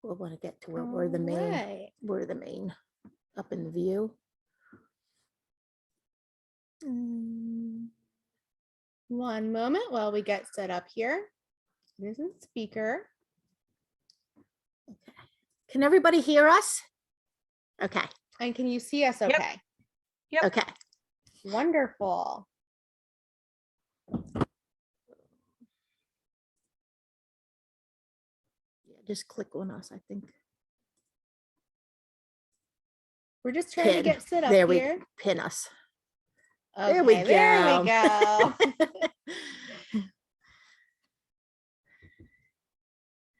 We'll want to get to where we're the main, Alright. we're the main up in the view. One moment while we get set up here. This is speaker. Okay. Can everybody hear us? Okay. And can you see us Yep. okay? Yep. Okay. Wonderful. Yeah, just click on us, I think. We're just trying to Pin. get set up There here. we pin us. Okay, There we There we go. go.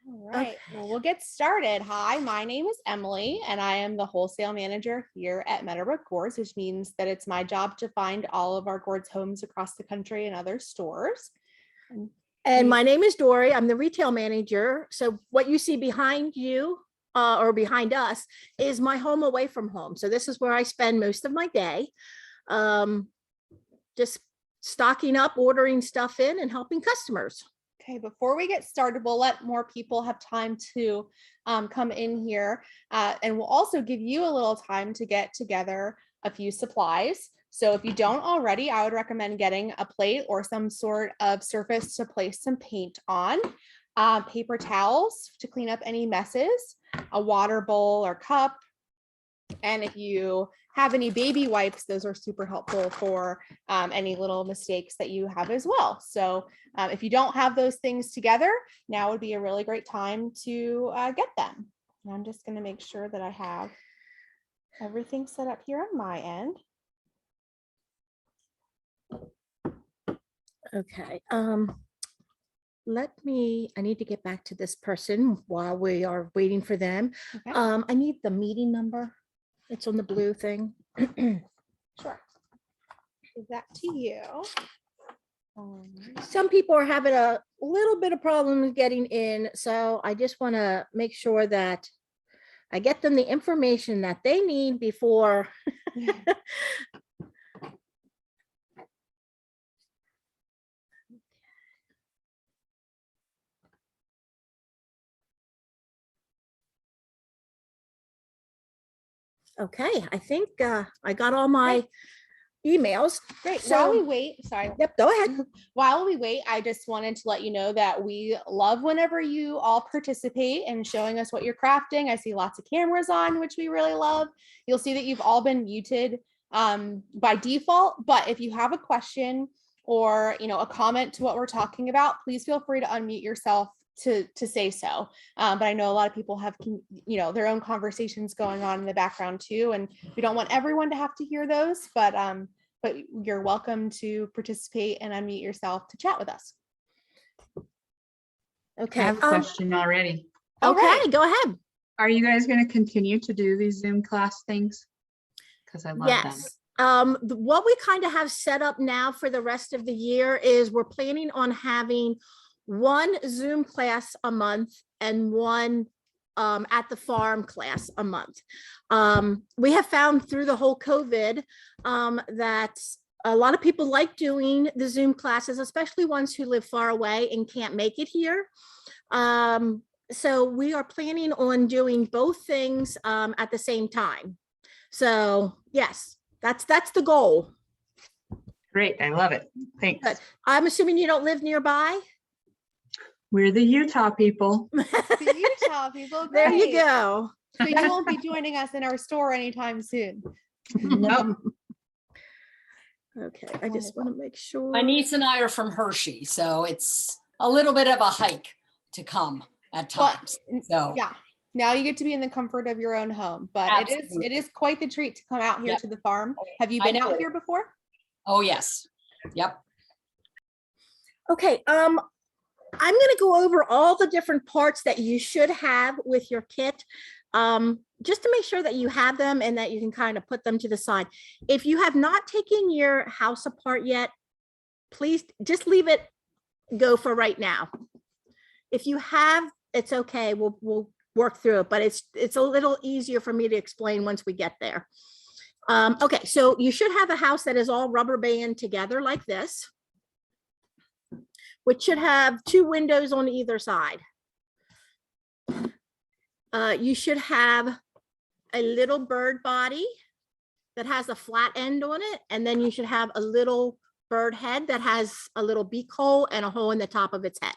All right, well, we'll get started. Hi, my name is Emily, and I am the wholesale manager here at Meadowbrook Gourds, which means that it's my job to find all of our gourds homes across the country and other stores. And my name is Dory. I'm the retail manager. So what you see behind you or behind us is my home away from home. So this is where I spend most of my day. Just stocking up, ordering stuff in and helping customers. Okay, before we get started, we'll let more people have time to come in here. And we'll also give you a little time to get together a few supplies. So if you don't already, I would recommend getting a plate or some sort of surface to place some paint on, paper towels to clean up any messes, a water bowl or cup. And if you have any baby wipes, those are super helpful for any little mistakes that you have as well. So if you don't have those things together, now would be a really great time to get them. And I'm just going to make sure that I have everything set up here on my end. Okay. I need to get back to this person while we are waiting for them. Okay. I need the meeting number. It's on the blue thing. Sure. Give that to you. Some people are having a little bit of problems getting in, so I just want to make sure that I get them the information that they need before. Okay, I think I got all my emails. Great. So- While we wait, sorry. Yep, go ahead. While we wait, I just wanted to let you know that we love whenever you all participate in showing us what you're crafting. I see lots of cameras on, which we really love. You'll see that you've all been muted by default, but if you have a question or a comment to what we're talking about, please feel free to unmute yourself to say so. But I know a lot of people have their own conversations going on in the background too, and we don't want everyone to have to hear those, but you're welcome to participate and unmute yourself to chat with us. Okay. I have a question already. All Okay, right. go ahead. Are you guys going to continue to do these Zoom class things? Because I love them. Yes. What we kind of have set up now for the rest of the year is we're planning on having one Zoom class a month and one at the farm class a month. We have found through the whole COVID that a lot of people like doing the Zoom classes, especially ones who live far away and can't make it here. So we are planning on doing both things at the same time. So yes, that's the goal. Great. I love it. Thanks. But I'm assuming you don't live nearby. We're the Utah people. The Utah people, There you great. go. So you won't be joining us in our store anytime soon. Nope. Okay, I just want to make sure. My niece and I are from Hershey, so it's a little bit of a hike to come at times. So Yeah. Now you get to be in the comfort of your own home, but Absolutely. it is quite the treat to come out here Yep. to the farm. Have you I been out know. here before? oh yes, yep. Okay, I'm going to go over all the different parts that you should have with your kit, just to make sure that you have them and that you can kind of put them to the side. If you have not taken your house apart yet, please just leave it go for right now. If you have, it's okay. We'll work through it, but it's a little easier for me to explain once we get there. Okay, so you should have a house that is all rubber band together like this, which should have 2 windows on either side. You should have a little bird body that has a flat end on it. And then you should have a little bird head that has a little beak hole and a hole in the top of its head.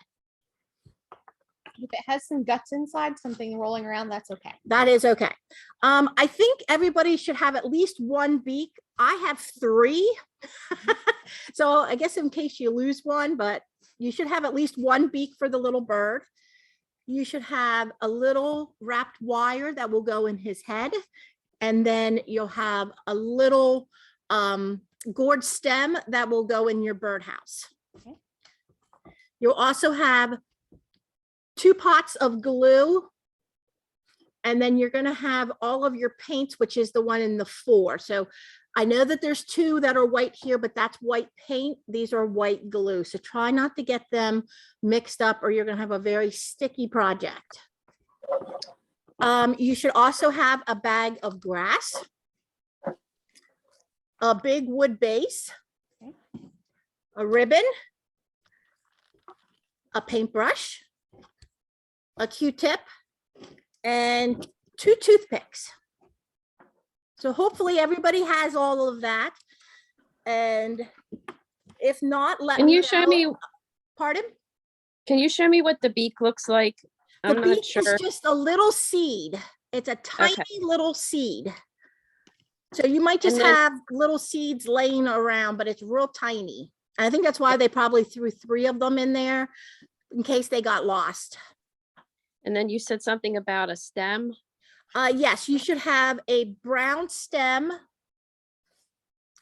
If it has some guts inside, something rolling around, that's okay. That is okay. I think everybody should have at least one beak. I have 3. So I guess in case you lose one, but you should have at least one beak for the little bird. You should have a little wrapped wire that will go in his head. And then you'll have a little gourd stem that will go in your birdhouse. Okay. You'll also have 2 pots of glue. And then you're going to have all of your paints, which is the one in the 4. So I know that there's 2 that are white here, but that's white paint. These are white glue. So try not to get them mixed up or you're going to have a very sticky project. You should also have a bag of grass, a big wood base, a ribbon, a paintbrush, a Q-tip, and 2 toothpicks. So hopefully everybody has all of that. And if not, let Can me you show know. me, Pardon? can you show me what the beak looks like? The I'm beak not sure. is just a little seed. It's a tiny little seed. So you might just And then- have little seeds laying around, but it's real tiny. I think that's why they probably threw 3 of them in there in case they got lost. And then you said something about a stem. Yes, you should have a brown stem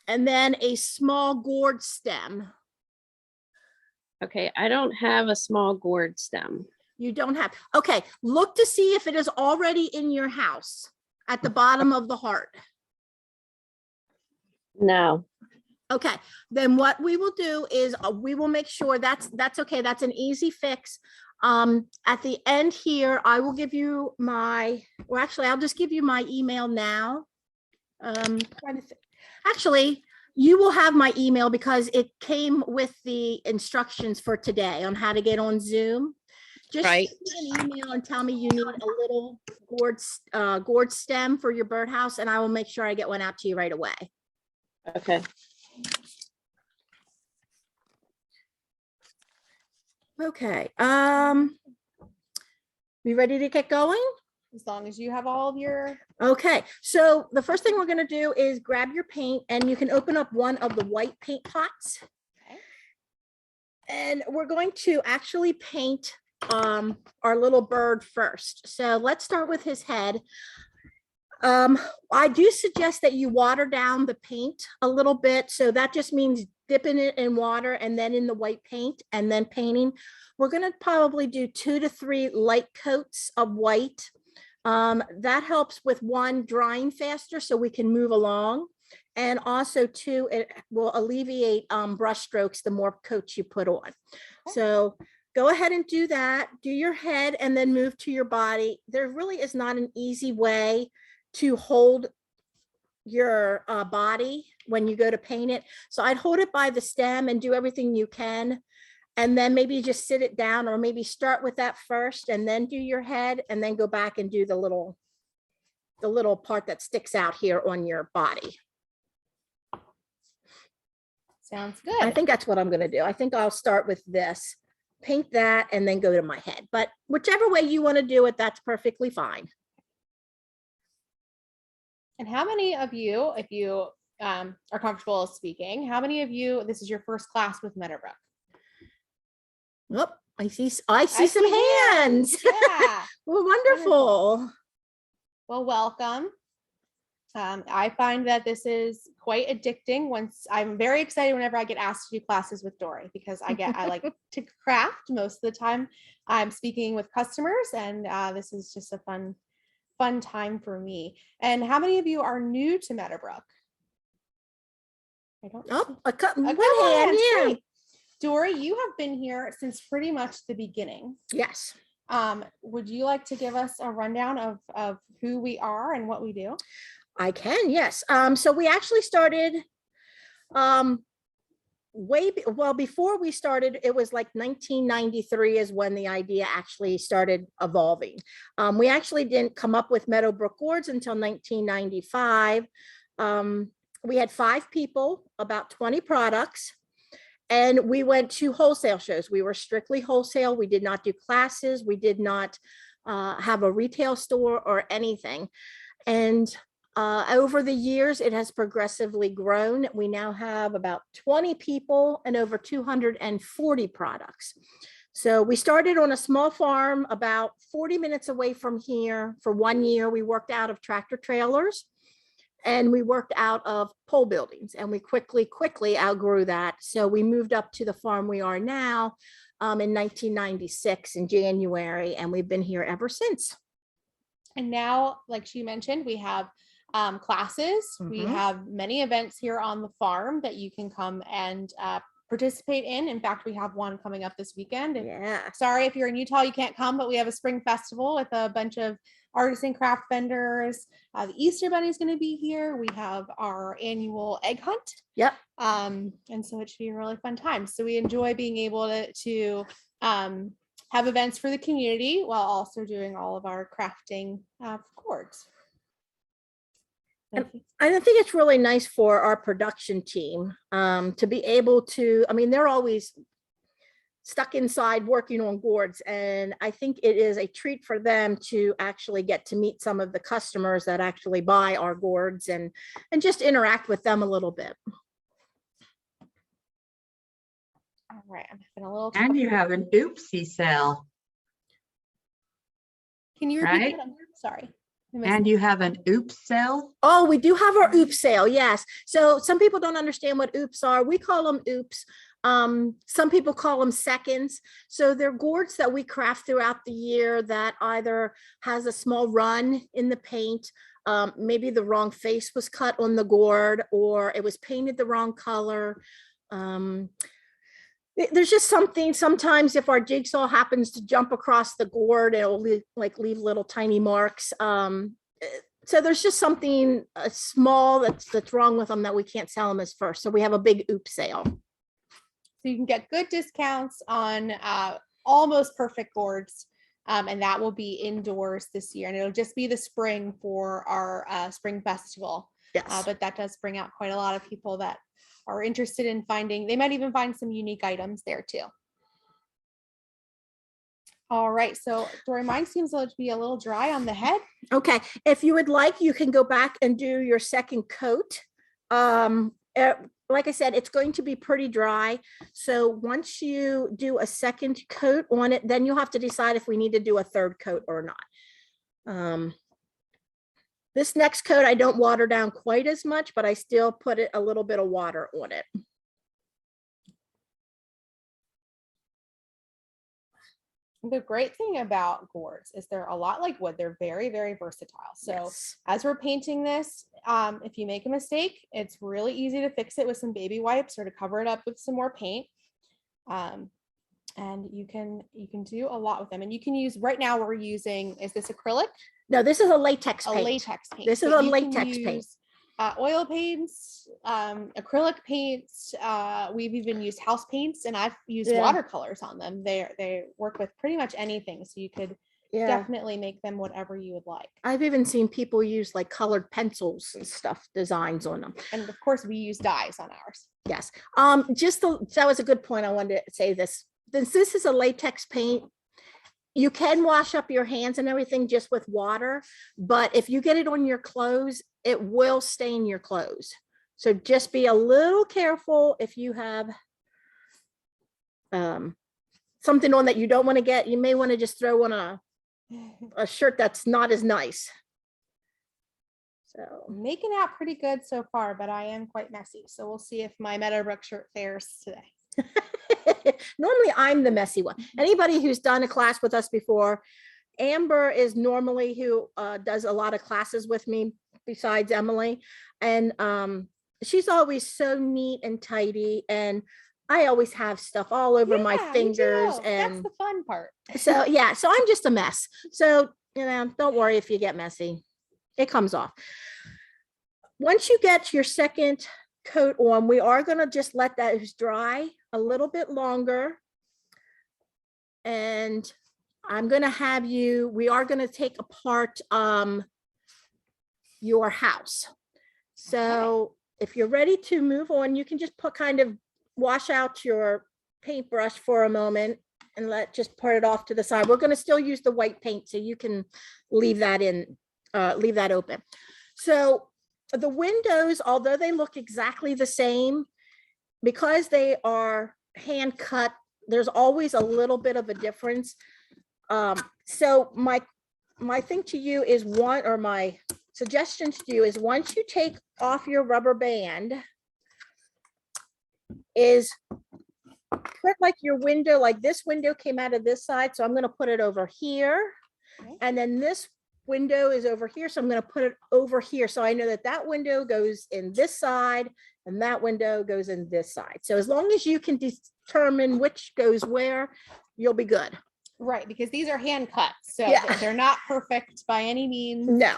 and then a small gourd stem. Okay, I don't have a small gourd stem. You don't have, okay, look to see if it is already in your house at the bottom of the heart. No. Okay, then what we will do is we will make sure that's okay. That's an easy fix. At the end here, I will give you my, well, actually, I'll just give you my email now. Actually, you will have my email because it came with the instructions for today on how to get on Zoom. Just Right. send me an email and tell me you need a little gourd stem for your birdhouse, and I will make sure I get one out to you right away. Okay. Okay, we ready to get going? As long as you have all of your, Okay, so the first thing we're gonna do is grab your paint and you can open up one of the white paint pots. Okay. And we're going to actually paint our little bird first. So let's start with his head. I do suggest that you water down the paint a little bit. So that just means dipping it in water and then in the white paint and then painting. We're gonna probably do 2 to 3 light coats of white. That helps with 1, drying faster so we can move along. And also 2, it will alleviate brush strokes the more coats you put on. So go ahead and do that. Do your head and then move to your body. There really is not an easy way to hold your body when you go to paint it. So I'd hold it by the stem and do everything you can. And then maybe just sit it down, or maybe start with that first and then do your head and then go back and do the little part that sticks out here on your body. sounds I good. think that's what I'm gonna do. I think I'll start with this, paint that, and then go to my head. But whichever way you wanna do it, that's perfectly fine. And how many of you, if you are comfortable speaking, how many of you, this is your first class with Meadowbrook? Oh, I see some see hands. Yeah. Well, wonderful. Well, welcome. I find that this is quite addicting. I'm very excited whenever I get asked to do classes with Dory, because I like to craft most of the time. I'm speaking with customers, and this is just a fun time for me. And how many of you are new to Meadowbrook? I don't. Oh, A one couple hand, hands, yeah. great. Dory, you have been here since pretty much the beginning. Yes. Would you like to give us a rundown of who we are and what we do? I can, yes. So we actually started well, before we started, it was like 1993 is when the idea actually started evolving. We actually didn't come up with Meadowbrook gourds until 1995. We had 5 people, about 20 products, and we went to wholesale shows. We were strictly wholesale. We did not do classes. We did not have a retail store or anything. And over the years, it has progressively grown. We now have about 20 people and over 240 products. So we started on a small farm about 40 minutes away from here. For 1 year, we worked out of tractor trailers and we worked out of pole buildings, and we quickly outgrew that. So we moved up to the farm we are now in 1996 in January, and we've been here ever since. And now, like she mentioned, we have classes. We Mhm. have many events here on the farm that you can come and participate in. In fact, we have one coming up this weekend. Yeah. Sorry if you're in Utah, you can't come, but we have a spring festival with a bunch of artisan craft vendors. The Easter Bunny is going to be here. We have our annual egg hunt. Yep. And so it should be a really fun time. So we enjoy being able to have events for the community while also doing all of our crafting gourds. And I think it's really nice for our production team to be able to, I mean, they're always stuck inside working on gourds. And I think it is a treat for them to actually get to meet some of the customers that actually buy our gourds and just interact with them a little bit. All right, I'm having a little. And you have an oopsie sale, Can you repeat right? that? I'm sorry. I missed and you have an oops sale. Oh, we do have our oops sale. Yes. So some people don't understand what oops are. We call them oops. Some people call them seconds. So they're gourds that we craft throughout the year that either has a small run in the paint. Maybe the wrong face was cut on the gourd, or it was painted the wrong color. There's just something, sometimes if our jigsaw happens to jump across the gourd, it'll leave little tiny marks. So there's just something small that's wrong with them that we can't sell them as first. So we have a big oops sale. So you can get good discounts on almost perfect gourds. And that will be indoors this year. And it'll just be the spring for our spring festival. Yes. But that does bring out quite a lot of people that are interested in finding, they might even find some unique items there too. All right, so Dory, mine seems to be a little dry on the head. Okay, if you would like, you can go back and do your second coat. Like I said, it's going to be pretty dry. So once you do a second coat on it, then you'll have to decide if we need to do a third coat or not. This next coat, I don't water down quite as much, but I still put a little bit of water on it. The great thing about gourds is they're a lot like wood. They're very, very versatile. So Yes. as we're painting this, if you make a mistake, it's really easy to fix it with some baby wipes or to cover it up with some more paint. And you can do a lot with them. And you can use, right now we're using, is this acrylic? No, this is a latex A paint. latex paint. This is But a you can latex paint. use, oil paints, acrylic paints. We've even used house paints, and I've used Yeah. watercolors on them. They work with pretty much anything, so you could Yeah, definitely make them whatever you would like. I've even seen people use like colored pencils and stuff, designs on them. And of course, we use dyes on ours. Yes. That was a good point. I wanted to say this. This is a latex paint. You can wash up your hands and everything just with water, but if you get it on your clothes, it will stain your clothes. So just be a little careful if you have something on that you don't want to get. You may want to just throw on a shirt that's not as nice. So Making out pretty good so far, but I am quite messy. So we'll see if my Meadowbrook shirt fares today. normally I'm the messy one. Anybody who's done a class with us before, Amber is normally who does a lot of classes with me besides Emily. And she's always so neat and tidy. And I always have stuff all over my Yeah, me fingers. too. And that's the fun part. so, yeah, so I'm just a mess. So, don't worry if you get messy. It comes off. Once you get your second coat on. We are going to just let that dry a little bit longer. And I'm going to have you, we are going to take apart your house. So if you're ready to move on, you can just wash out your paintbrush for a moment and just put it off to the side. We're going to still use the white paint, so you can leave that open. So the windows, although they look exactly the same, because they are hand cut, there's always a little bit of a difference. So my thing to you is my suggestion to you is, once you take off your rubber band, is put like your window, like this window came out of this side. So I'm going to put it over here. Okay. And then this window is over here. So I'm going to put it over here. So I know that that window goes in this side and that window goes in this side. So as long as you can determine which goes where, you'll be good. Right, because these are hand cut, so Yeah. they're not perfect by any means. No.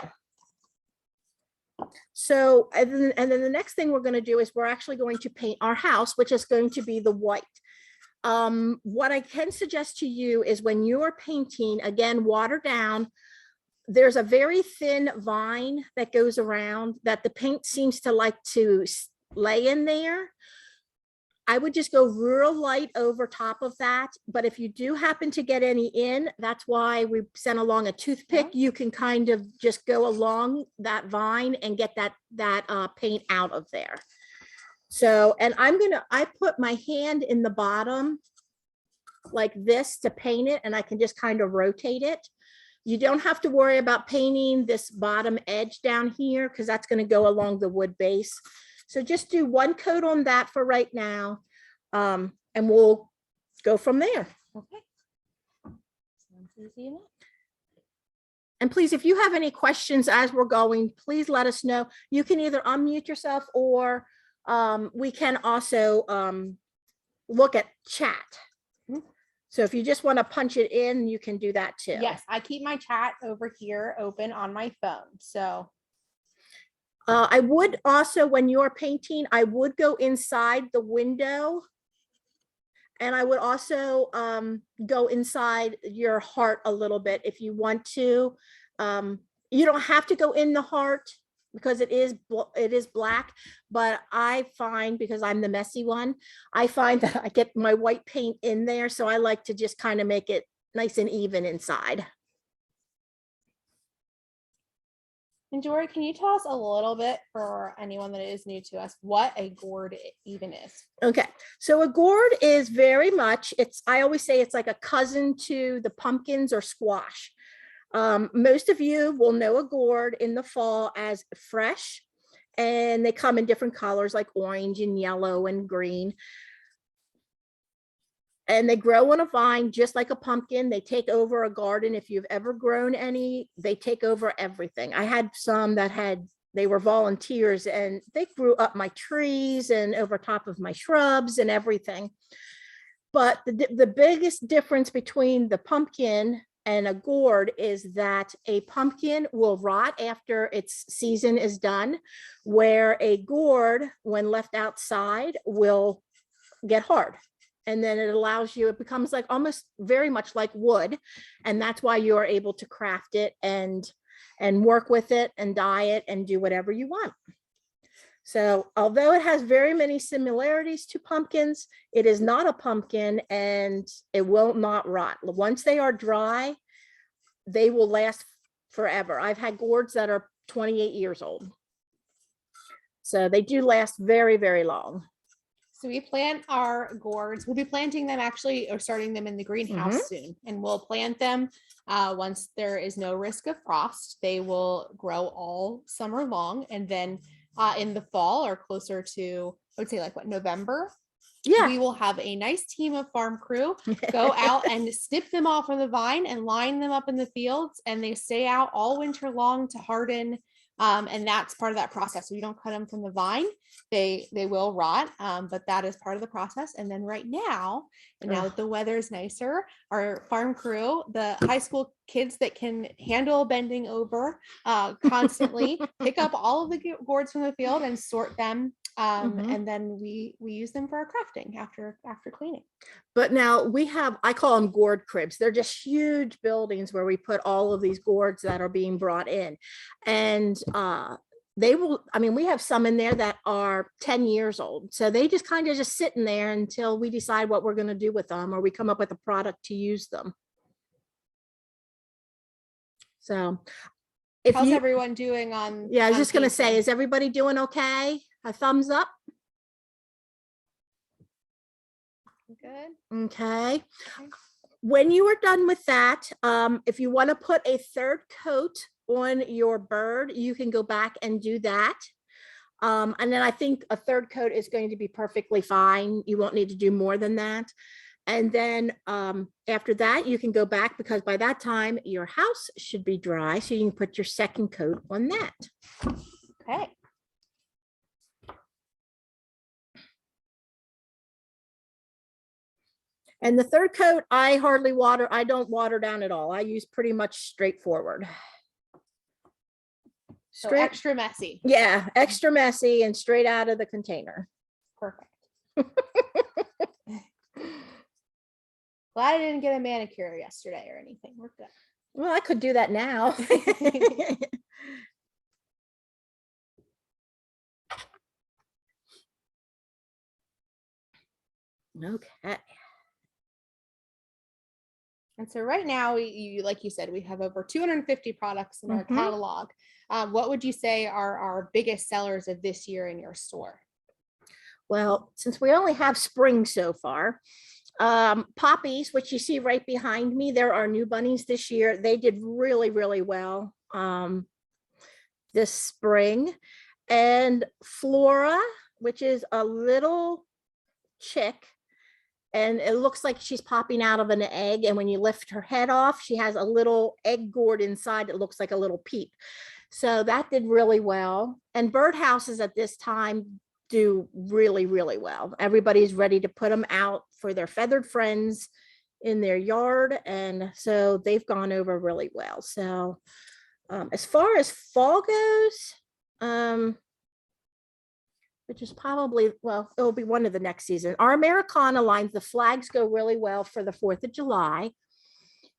So, and then the next thing we're going to do is we're actually going to paint our house, which is going to be the white. What I can suggest to you is, when you are painting, again, water down. There's a very thin vine that goes around that the paint seems to like to lay in there. I would just go real light over top of that. But if you do happen to get any in, that's why we sent along a toothpick. You can kind of just go along that vine and get that paint out of there. So, and I put my hand in the bottom like this to paint it, and I can just kind of rotate it. You don't have to worry about painting this bottom edge down here, because that's going to go along the wood base. So just do one coat on that for right now, and we'll go from there. Okay. Sounds easy enough. And please, if you have any questions as we're going, please let us know. You can either unmute yourself, or we can also look at chat. So if you just want to punch it in, you can do that too. Yes, I keep my chat over here open on my phone. So I would also, when you're painting, I would go inside the window. And I would also go inside your heart a little bit if you want to. You don't have to go in the heart, because it is black, but I find, because I'm the messy one, I find that I get my white paint in there. So I like to just kind of make it nice and even inside. And Jory, can you tell us a little bit, for anyone that is new to us, what a gourd even is? Okay, so a gourd is very much, I always say it's like a cousin to the pumpkins or squash. Most of you will know a gourd in the fall as fresh, and they come in different colors like orange and yellow and green. And they grow on a vine just like a pumpkin. They take over a garden. If you've ever grown any, they take over everything. I had some that they were volunteers, and they grew up my trees and over top of my shrubs and everything. But the biggest difference between the pumpkin and a gourd is that a pumpkin will rot after its season is done, where a gourd, when left outside, will get hard. And then it becomes like almost very much like wood. And that's why you're able to craft it and work with it and dye it and do whatever you want. So although it has very many similarities to pumpkins, it is not a pumpkin, and it will not rot. Once they are dry, they will last forever. I've had gourds that are 28 years old. So they do last very, very long. So we plant our gourds. We'll be planting them actually, or starting them in the greenhouse soon. And we'll plant them once there is no risk of frost. They will grow all summer long. And then in the fall, or closer to, I would say like November, we will have a nice team of farm crew go out and snip them off from the vine and line them up in the fields. And they stay out all winter long to harden. And that's part of that process. So you don't cut them from the vine, they will rot, but that is part of the process. And then right now, and now that the weather is nicer, our farm crew, the high school kids that can handle bending over constantly, pick up all of the gourds from the field and sort them Mhm. And then we use them for our crafting after cleaning. But now we have, I call them gourd cribs. They're just huge buildings where we put all of these gourds that are being brought in. And they will, I mean, we have some in there that are 10 years old. So they just kind of just sitting there until we decide what we're going to do with them, or we come up with a product to use them. So if How's you, everyone doing on? yeah, I was on just going to say, painting? is everybody doing okay? A thumbs up? Good. Okay. When you are done with that, if you want to put a third coat on your bird, you can go back and do that. And then I think a third coat is going to be perfectly fine. You won't need to do more than that. And then after that, you can go back, because by that time your house should be dry. So you can put your second coat on that. Okay. And the third coat, I hardly water. I don't water down at all. I use pretty much straightforward. So extra messy. Yeah, extra messy and straight out of the container. Perfect. Glad I didn't get a manicure yesterday or anything. We're good. Well, I could do that now. Okay. And so right now, like you said, we have over 250 products in our Mhm. catalog. What would you say are our biggest sellers of this year in your store? Well, since we only have spring so far, poppies, which you see right behind me, there are new bunnies this year. They did really, really well this spring. And Flora, which is a little chick, and it looks like she's popping out of an egg. And when you lift her head off, she has a little egg gourd inside that looks like a little peep. So that did really well. And birdhouses at this time do really, really well. Everybody's ready to put them out for their feathered friends in their yard. And so they've gone over really well. So as far as fall goes, which is probably, well, it'll be one of the next season. Our Americana lines, the flags go really well for the 4th of July.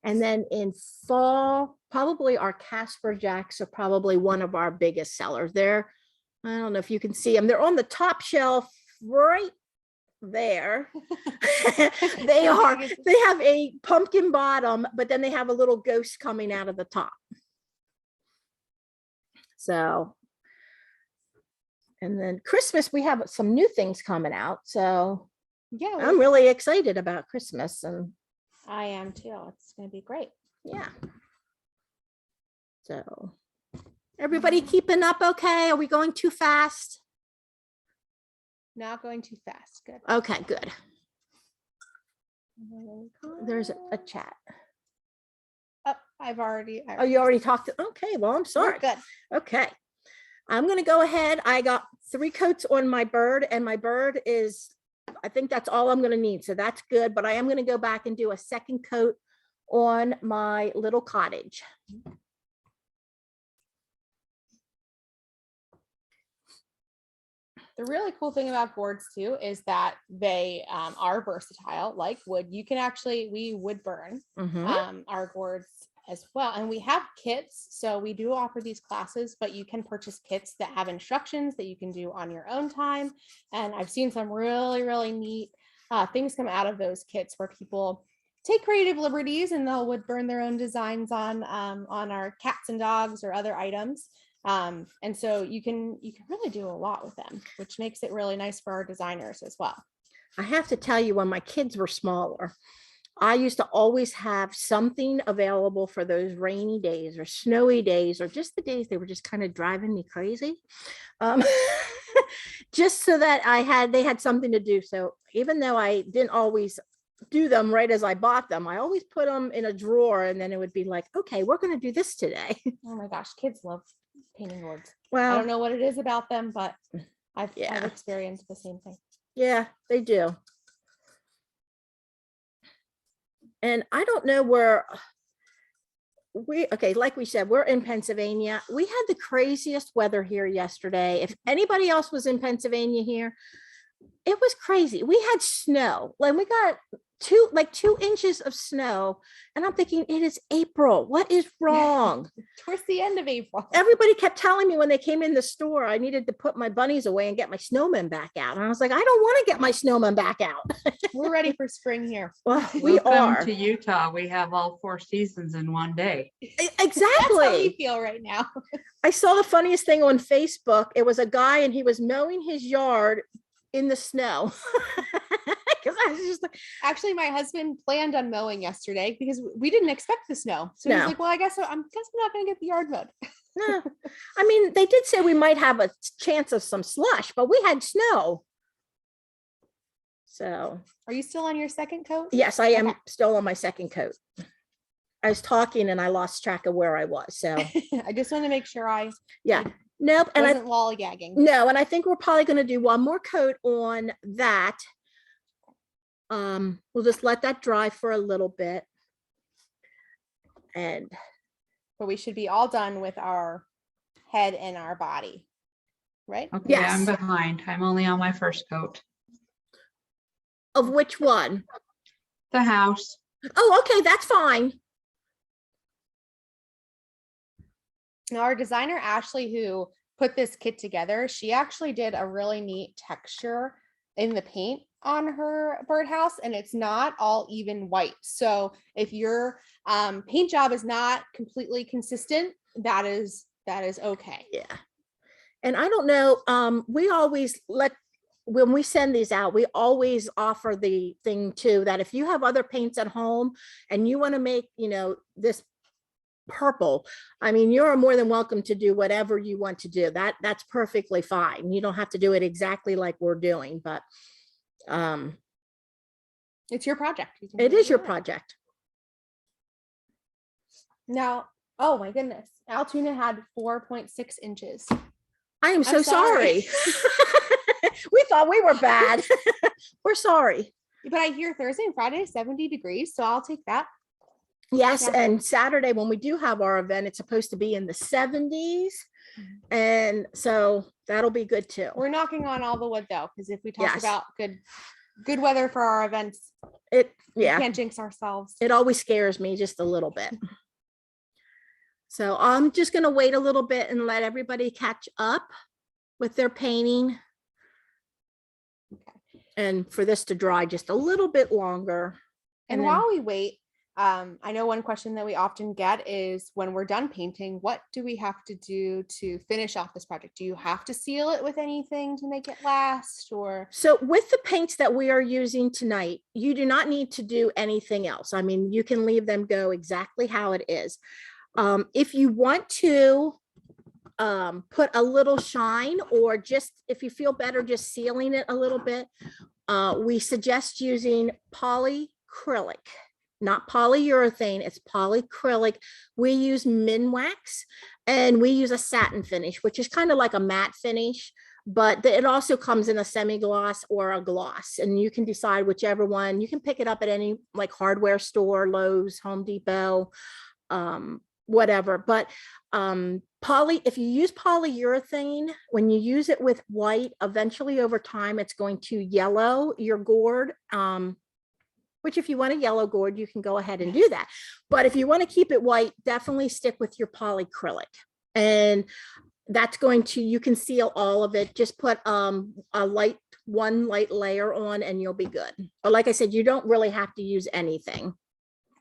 And then in fall, probably our Casper Jacks are probably one of our biggest sellers. They're, I don't know if you can see them. They're on the top shelf right there. They are, they have a pumpkin bottom, but then they have a little ghost coming out of the top. So, and then Christmas, we have some new things coming out. So Yeah, I'm really excited about Christmas. And I am too. It's going to be great. yeah. So everybody keeping up okay? Are we going too fast? Not going too fast. Good. Okay, good. There's a chat. Oh, I've already. Oh, you already talked to, okay, well, I'm sorry. We're good. Okay. I'm going to go ahead. I got 3 coats on my bird, and my bird is, I think that's all I'm going to need. So that's good. But I am going to go back and do a second coat on my little cottage. The really cool thing about boards too is that they are versatile. Like wood, you can actually, we wood burn our boards as well. And we have kits. So we do offer these classes, but you can purchase kits that have instructions that you can do on your own time. And I've seen some really, really neat things come out of those kits where people take creative liberties and they'll wood burn their own designs on our cats and dogs or other items. And so you can really do a lot with them, which makes it really nice for our designers as well. I have to tell you, when my kids were smaller, I used to always have something available for those rainy days or snowy days, or just the days they were just kind of driving me crazy. Just so that they had something to do. So even though I didn't always do them right as I bought them, I always put them in a drawer, and then it would be like, okay, we're going to do this today. Oh my gosh, kids love painting boards. Well, I don't know what it is about them, but I've experienced the same thing. Yeah, they do. And I don't know where, okay, like we said, we're in Pennsylvania. We had the craziest weather here yesterday. If anybody else was in Pennsylvania here, it was crazy. We had snow, like we got 2 inches of snow. And I'm thinking, it is April. What is wrong? Towards the end of April. Everybody kept telling me when they came in the store, I needed to put my bunnies away and get my snowmen back out. And I was like, I don't want to get my snowmen back out. We're ready for spring here. Well, we Welcome are. to Utah. We have all 4 seasons in one day. That's how we Exactly. feel right now. I saw the funniest thing on Facebook. It was a guy and he was mowing his yard in the snow. Because I was just like, Actually, my husband planned on mowing yesterday because we didn't expect the snow. So he's No. like, well, I guess I'm not going to get the yard mowed. no. I mean, they did say we might have a chance of some slush, but we had snow. So, Are you still on your second coat? yes, I am Okay. still on my second coat. I was talking and I lost track of where I was. So, I just want to make sure I yeah. Nope. And I wasn't lollygagging. no, and I think we're probably going to do one more coat on that. We'll just let that dry for a little bit. And But we should be all done with our head and our body, right? Okay, I'm Yes. behind. I'm only on my first coat. of which one? The house. Oh, okay, that's fine. Now, our designer, Ashley, who put this kit together, she actually did a really neat texture in the paint on her birdhouse, and it's not all even white. So if your paint job is not completely consistent, that is okay. Yeah. And I don't know, we always when we send these out, we always offer the thing too, that if you have other paints at home and you want to make, this purple, I mean, you're more than welcome to do whatever you want to do. That's perfectly fine. You don't have to do it exactly like we're doing, but It's your project. You can it do is your whatever. project. Now, oh my goodness, Altoona had 4.6 inches. I am so I'm sorry. sorry. We thought we were bad. We're sorry. But I hear Thursday and Friday 70 degrees, so I'll take that. Yes, Yeah. and Saturday when we do have our event, it's supposed to be in the 70s. And so that'll be good too. We're knocking on all the wood though, because if we talk Yes. about good weather for our events, we Yeah, can't jinx ourselves. it always scares me just a little bit. So I'm just gonna wait a little bit and let everybody catch up with their painting. And for this to dry just a little bit longer. And then- while we wait, I know one question that we often get is when we're done painting, what do we have to do to finish off this project? Do you have to seal it with anything to make it last, or? So with the paints that we are using tonight, you do not need to do anything else. I mean, you can leave them go exactly how it is. If you want to put a little shine, or just if you feel better just sealing it a little bit, we suggest using polyacrylic, not polyurethane, it's polyacrylic. We use Minwax and we use a satin finish, which is kind of like a matte finish, but it also comes in a semi-gloss or a gloss, and you can decide whichever one. You can pick it up at any like hardware store, Lowe's, Home Depot, whatever. But if you use polyurethane, when you use it with white, eventually over time, it's going to yellow your gourd. Which if you want a yellow gourd, you can go ahead and do that. But if you want to keep it white, definitely stick with your polyacrylic. And that's going to, you can seal all of it. Just put one light layer on and you'll be good. But like I said, you don't really have to use anything.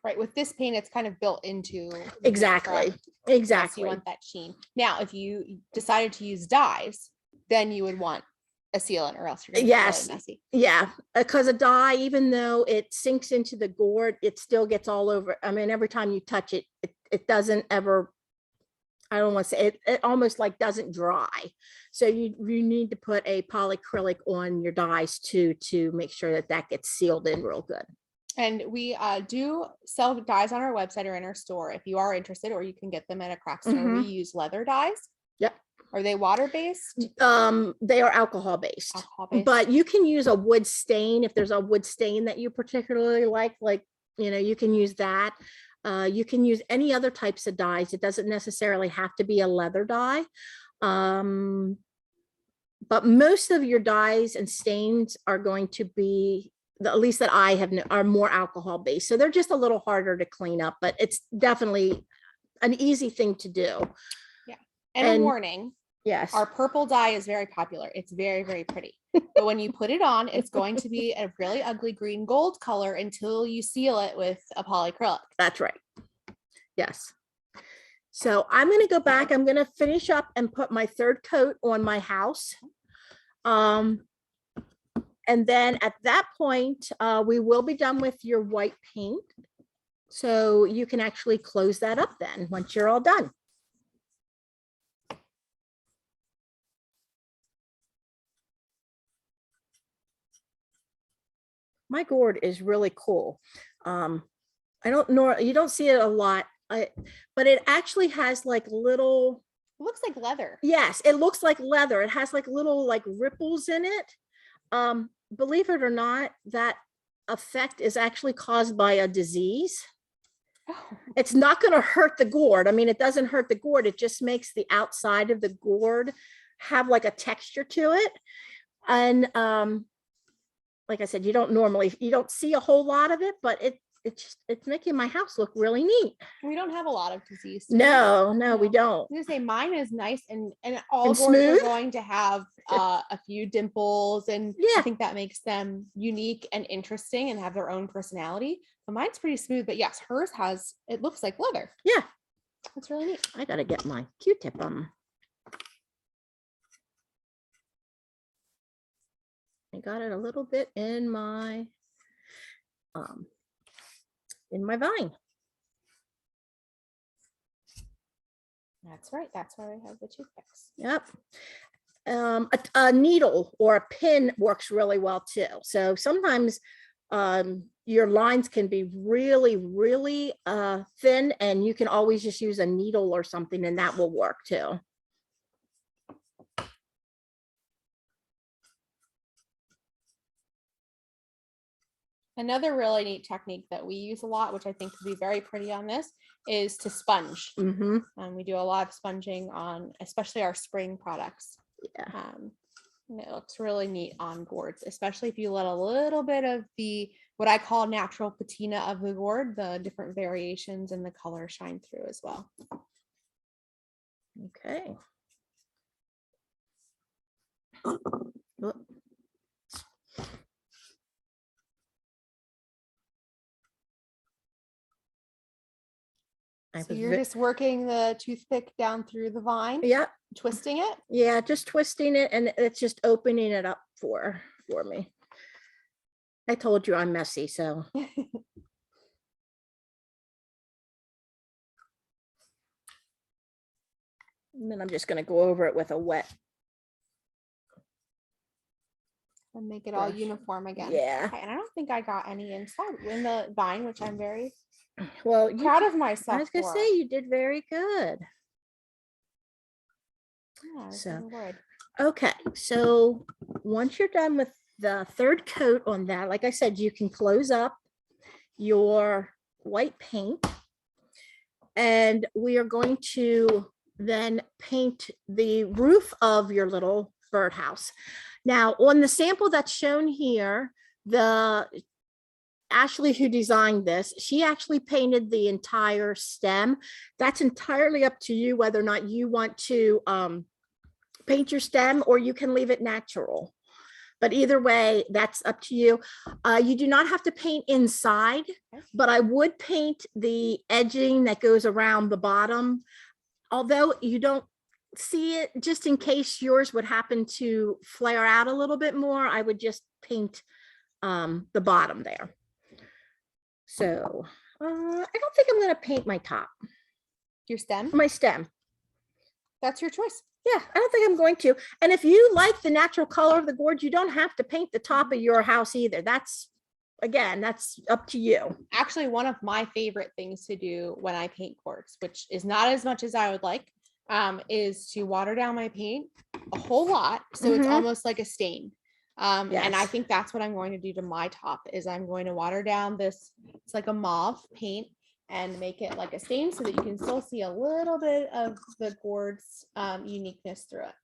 Right, with this paint, it's kind of built into. the paint, Exactly, correct? Yes, exactly. you want that sheen. Now, if you decided to use dyes, then you would want a sealant, or else you're gonna get really Yes. messy. Yeah, because a dye, even though it sinks into the gourd, it still gets all over. I mean, every time you touch it, it doesn't ever, I don't want to say it almost like doesn't dry. So you need to put a polyacrylic on your dyes to make sure that gets sealed in real good. And we do sell dyes on our website or in our store if you are interested, or you can get them at a craft store. We use leather dyes. Yep. Are they water-based? They are alcohol based. Alcohol-based? But you can use a wood stain if there's a wood stain that you particularly like, you can use that. You can use any other types of dyes. It doesn't necessarily have to be a leather dye. But most of your dyes and stains are going to be, at least that I have, are more alcohol based. So they're just a little harder to clean up, but it's definitely an easy thing to do. And a And- warning, Yes. our purple dye is very popular. It's very, very pretty. But when you put it on, it's going to be a really ugly green gold color until you seal it with a polyacrylic. That's right. Yes. So I'm going to go back. I'm going to finish up and put my third coat on my house. And then at that point, we will be done with your white paint. So you can actually close that up then once you're all done. My gourd is really cool. I don't know, you don't see it a lot, but it actually has like little, It looks like leather. yes, it looks like leather. It has like little like ripples in it. Believe it or not, that effect is actually caused by a disease. Oh, It's not going to hurt the gourd. I mean, it doesn't hurt the gourd. It just makes the outside of the gourd have like a texture to it. And like I said, you don't see a whole lot of it, but it's making my house look really neat. we don't have a lot of disease. do we? No, we No. don't. I'm gonna say mine is nice and all And gourds are smooth? going to have a few dimples, and I Yeah. think that makes them unique and interesting and have their own personality. But mine's pretty smooth, but yes, hers has, it looks like leather. Yeah, That's really neat. I gotta get my Q-tip on. I got it a little bit in my vine. That's right. That's why I have the toothpicks. Yep. A needle or a pin works really well too. So sometimes your lines can be really, really thin, and you can always just use a needle or something and that will work too. Another really neat technique that we use a lot, which I think could be very pretty on this, is to sponge. Mm-hmm. We do a lot of sponging on, especially our spring products. Yeah. And it looks really neat on gourds, especially if you let a little bit of the, what I call natural patina of the gourd, the different variations and the color shine through as well. Okay. Look. I So was you're ve- just working the toothpick down through the vine, Yeah, twisting it. yeah, just twisting it and it's just opening it up for me. I told you I'm messy, so. And then I'm just gonna go over it with a wet, And make it all Brush. uniform again. yeah. Okay, and I don't think I got any inside in the vine, which I'm very Well, you, proud of I myself was gonna for. say you did very good. Yeah, I was So- really worried. Okay, so once you're done with the third coat on that, like I said, you can close up your white paint. And we are going to then paint the roof of your little birdhouse. Now, on the sample that's shown here, Ashley, who designed this, she actually painted the entire stem. That's entirely up to you whether or not you want to paint your stem, or you can leave it natural. But either way, that's up to you. You do not have to paint inside, but I would paint the edging that goes around the bottom. Although you don't see it, just in case yours would happen to flare out a little bit more, I would just paint the bottom there. So I don't think I'm going to paint my top, Your stem, my stem. that's your choice. Yeah, I don't think I'm going to. And if you like the natural color of the gourd, you don't have to paint the top of your house either. That's, again, that's up to you. Actually, one of my favorite things to do when I paint gourds, which is not as much as I would like, is to water down my paint a whole lot. So it's Mhm. almost like a stain. And I Yes. think that's what I'm going to do to my top is I'm going to water down this, it's like a mauve paint. and make it like a stain so that you can still see a little bit of the gourd's uniqueness through it.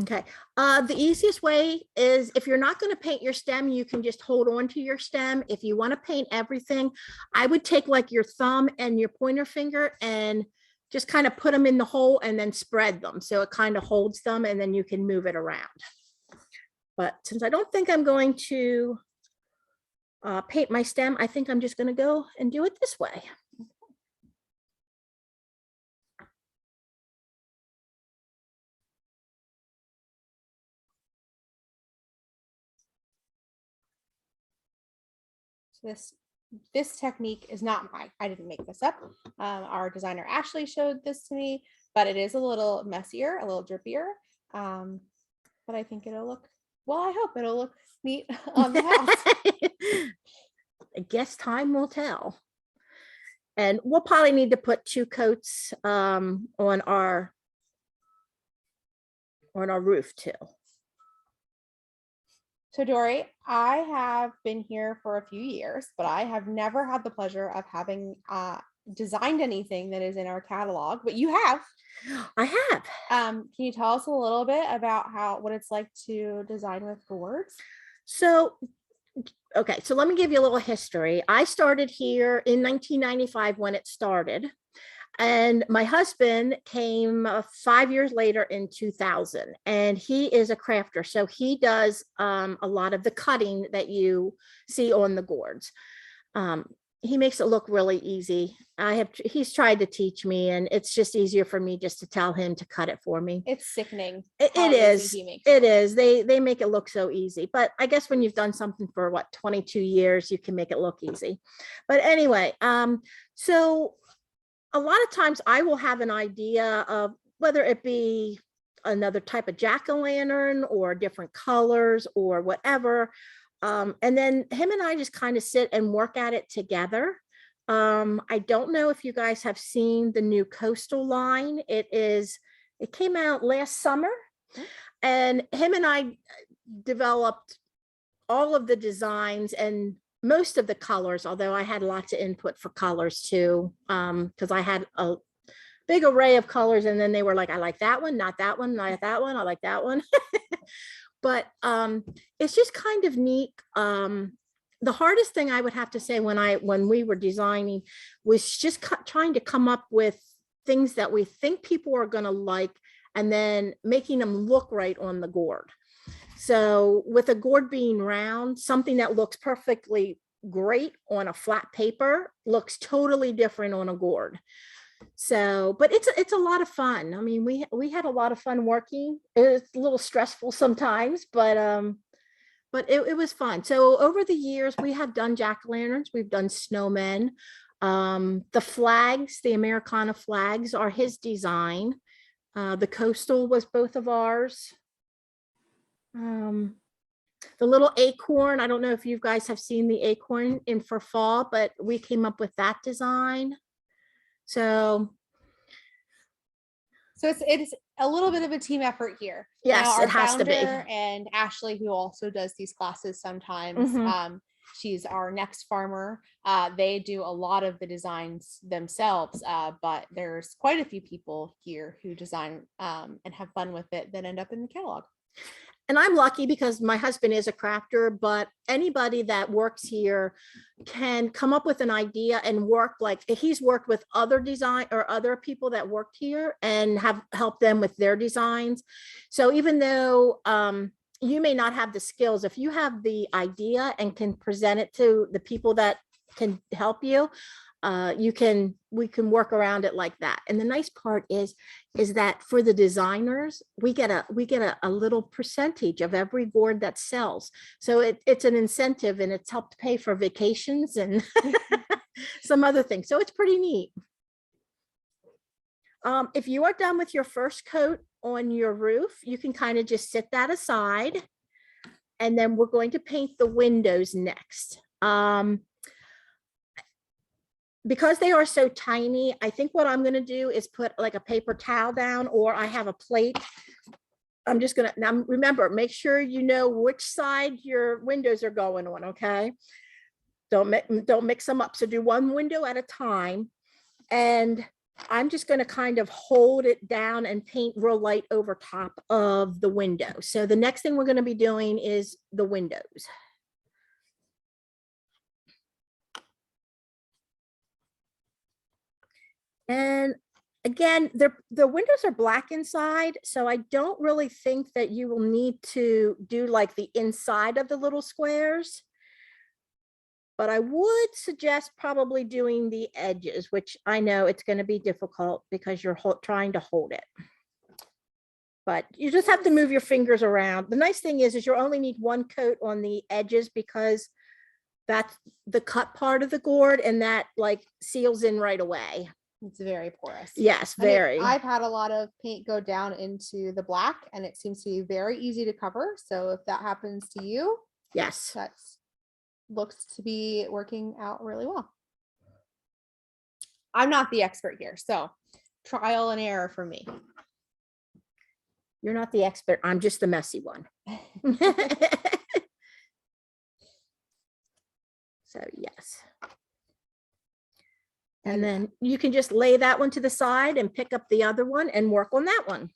Okay. The easiest way is if you're not going to paint your stem, you can just hold on to your stem. If you want to paint everything, I would take like your thumb and your pointer finger and just kind of put them in the hole and then spread them. So it kind of holds them and then you can move it around. But since I don't think I'm going to paint my stem, I think I'm just going to go and do it this way. This technique is not mine. I didn't make this up. Our designer Ashley showed this to me, but it is a little messier, a little drippier. But I think it'll look, well, I hope it'll look neat on the house. I guess time will tell. And we'll probably need to put 2 coats on our roof too. So Dory, I have been here for a few years, but I have never had the pleasure of having designed anything that is in our catalog, but you have. I have. Can you tell us a little bit about what it's like to design with gourds? So, okay, so let me give you a little history. I started here in 1995 when it started. And my husband came 5 years later in 2000, and he is a crafter. So he does a lot of the cutting that you see on the gourds. He makes it look really easy. He's tried to teach me, and it's just easier for me just to tell him to cut it for me. It's sickening. It is. It is. They make it look so easy. But I guess when you've done something for what, 22 years, you can make it look easy. But anyway, so a lot of times I will have an idea of whether it be another type of jack-o'-lantern or different colors or whatever. And then him and I just kind of sit and work at it together. I don't know if you guys have seen the new coastal line. It came out last summer, and him and I developed all of the designs and most of the colors, although I had lots of input for colors too, because I had a big array of colors, and then they were like, I like that one, not that one, not that one, I like that one. But it's just kind of neat. The hardest thing I would have to say when we were designing was just trying to come up with things that we think people are going to like, and then making them look right on the gourd. So with a gourd being round, something that looks perfectly great on a flat paper looks totally different on a gourd. So, but it's a lot of fun. I mean, we had a lot of fun working. It's a little stressful sometimes, but it was fun. So over the years, we have done jack-o'-lanterns, we've done snowmen. The flags, the Americana flags, are his design. The coastal was both of ours. The little acorn, I don't know if you guys have seen the acorn in for fall, but we came up with that design. So it's a little bit of a team effort here. Yes, now, it has to be. And Ashley, who also does these classes sometimes, she's our next farmer. They do a lot of the designs themselves, but there's quite a few people here who design and have fun with it that end up in the catalog. And I'm lucky because my husband is a crafter, but anybody that works here can come up with an idea and work, like he's worked with other design or other people that worked here and have helped them with their designs. So even though you may not have the skills, if you have the idea and can present it to the people that can help you, we can work around it like that. And the nice part is that for the designers, we get a little percentage of every gourd that sells. So it's an incentive, and it's helped pay for vacations and some other things. So it's pretty neat. If you are done with your first coat on your roof, you can kind of just sit that aside, and then we're going to paint the windows next. Because they are so tiny, I think what I'm going to do is put like a paper towel down, or I have a plate. I'm just going to, now remember, make sure you know which side your windows are going on, okay? Don't mix them up. So do one window at a time. And I'm just going to kind of hold it down and paint real light over top of the window. So the next thing we're going to be doing is the windows. And again, the windows are black inside, so I don't really think that you will need to do like the inside of the little squares. But I would suggest probably doing the edges, which I know it's going to be difficult because you're trying to hold it. But you just have to move your fingers around. The nice thing is you only need one coat on the edges because that's the cut part of the gourd, and that like seals in right away. It's very porous. Yes, And very. I've had a lot of paint go down into the black, and it seems to be very easy to cover. So if that happens to you, Yes. that's looks to be working out really well. I'm not the expert here, so trial and error for me. You're not the expert. I'm just the messy one. So yes. And then you can just lay that one to the side and pick up the other one and work on that one.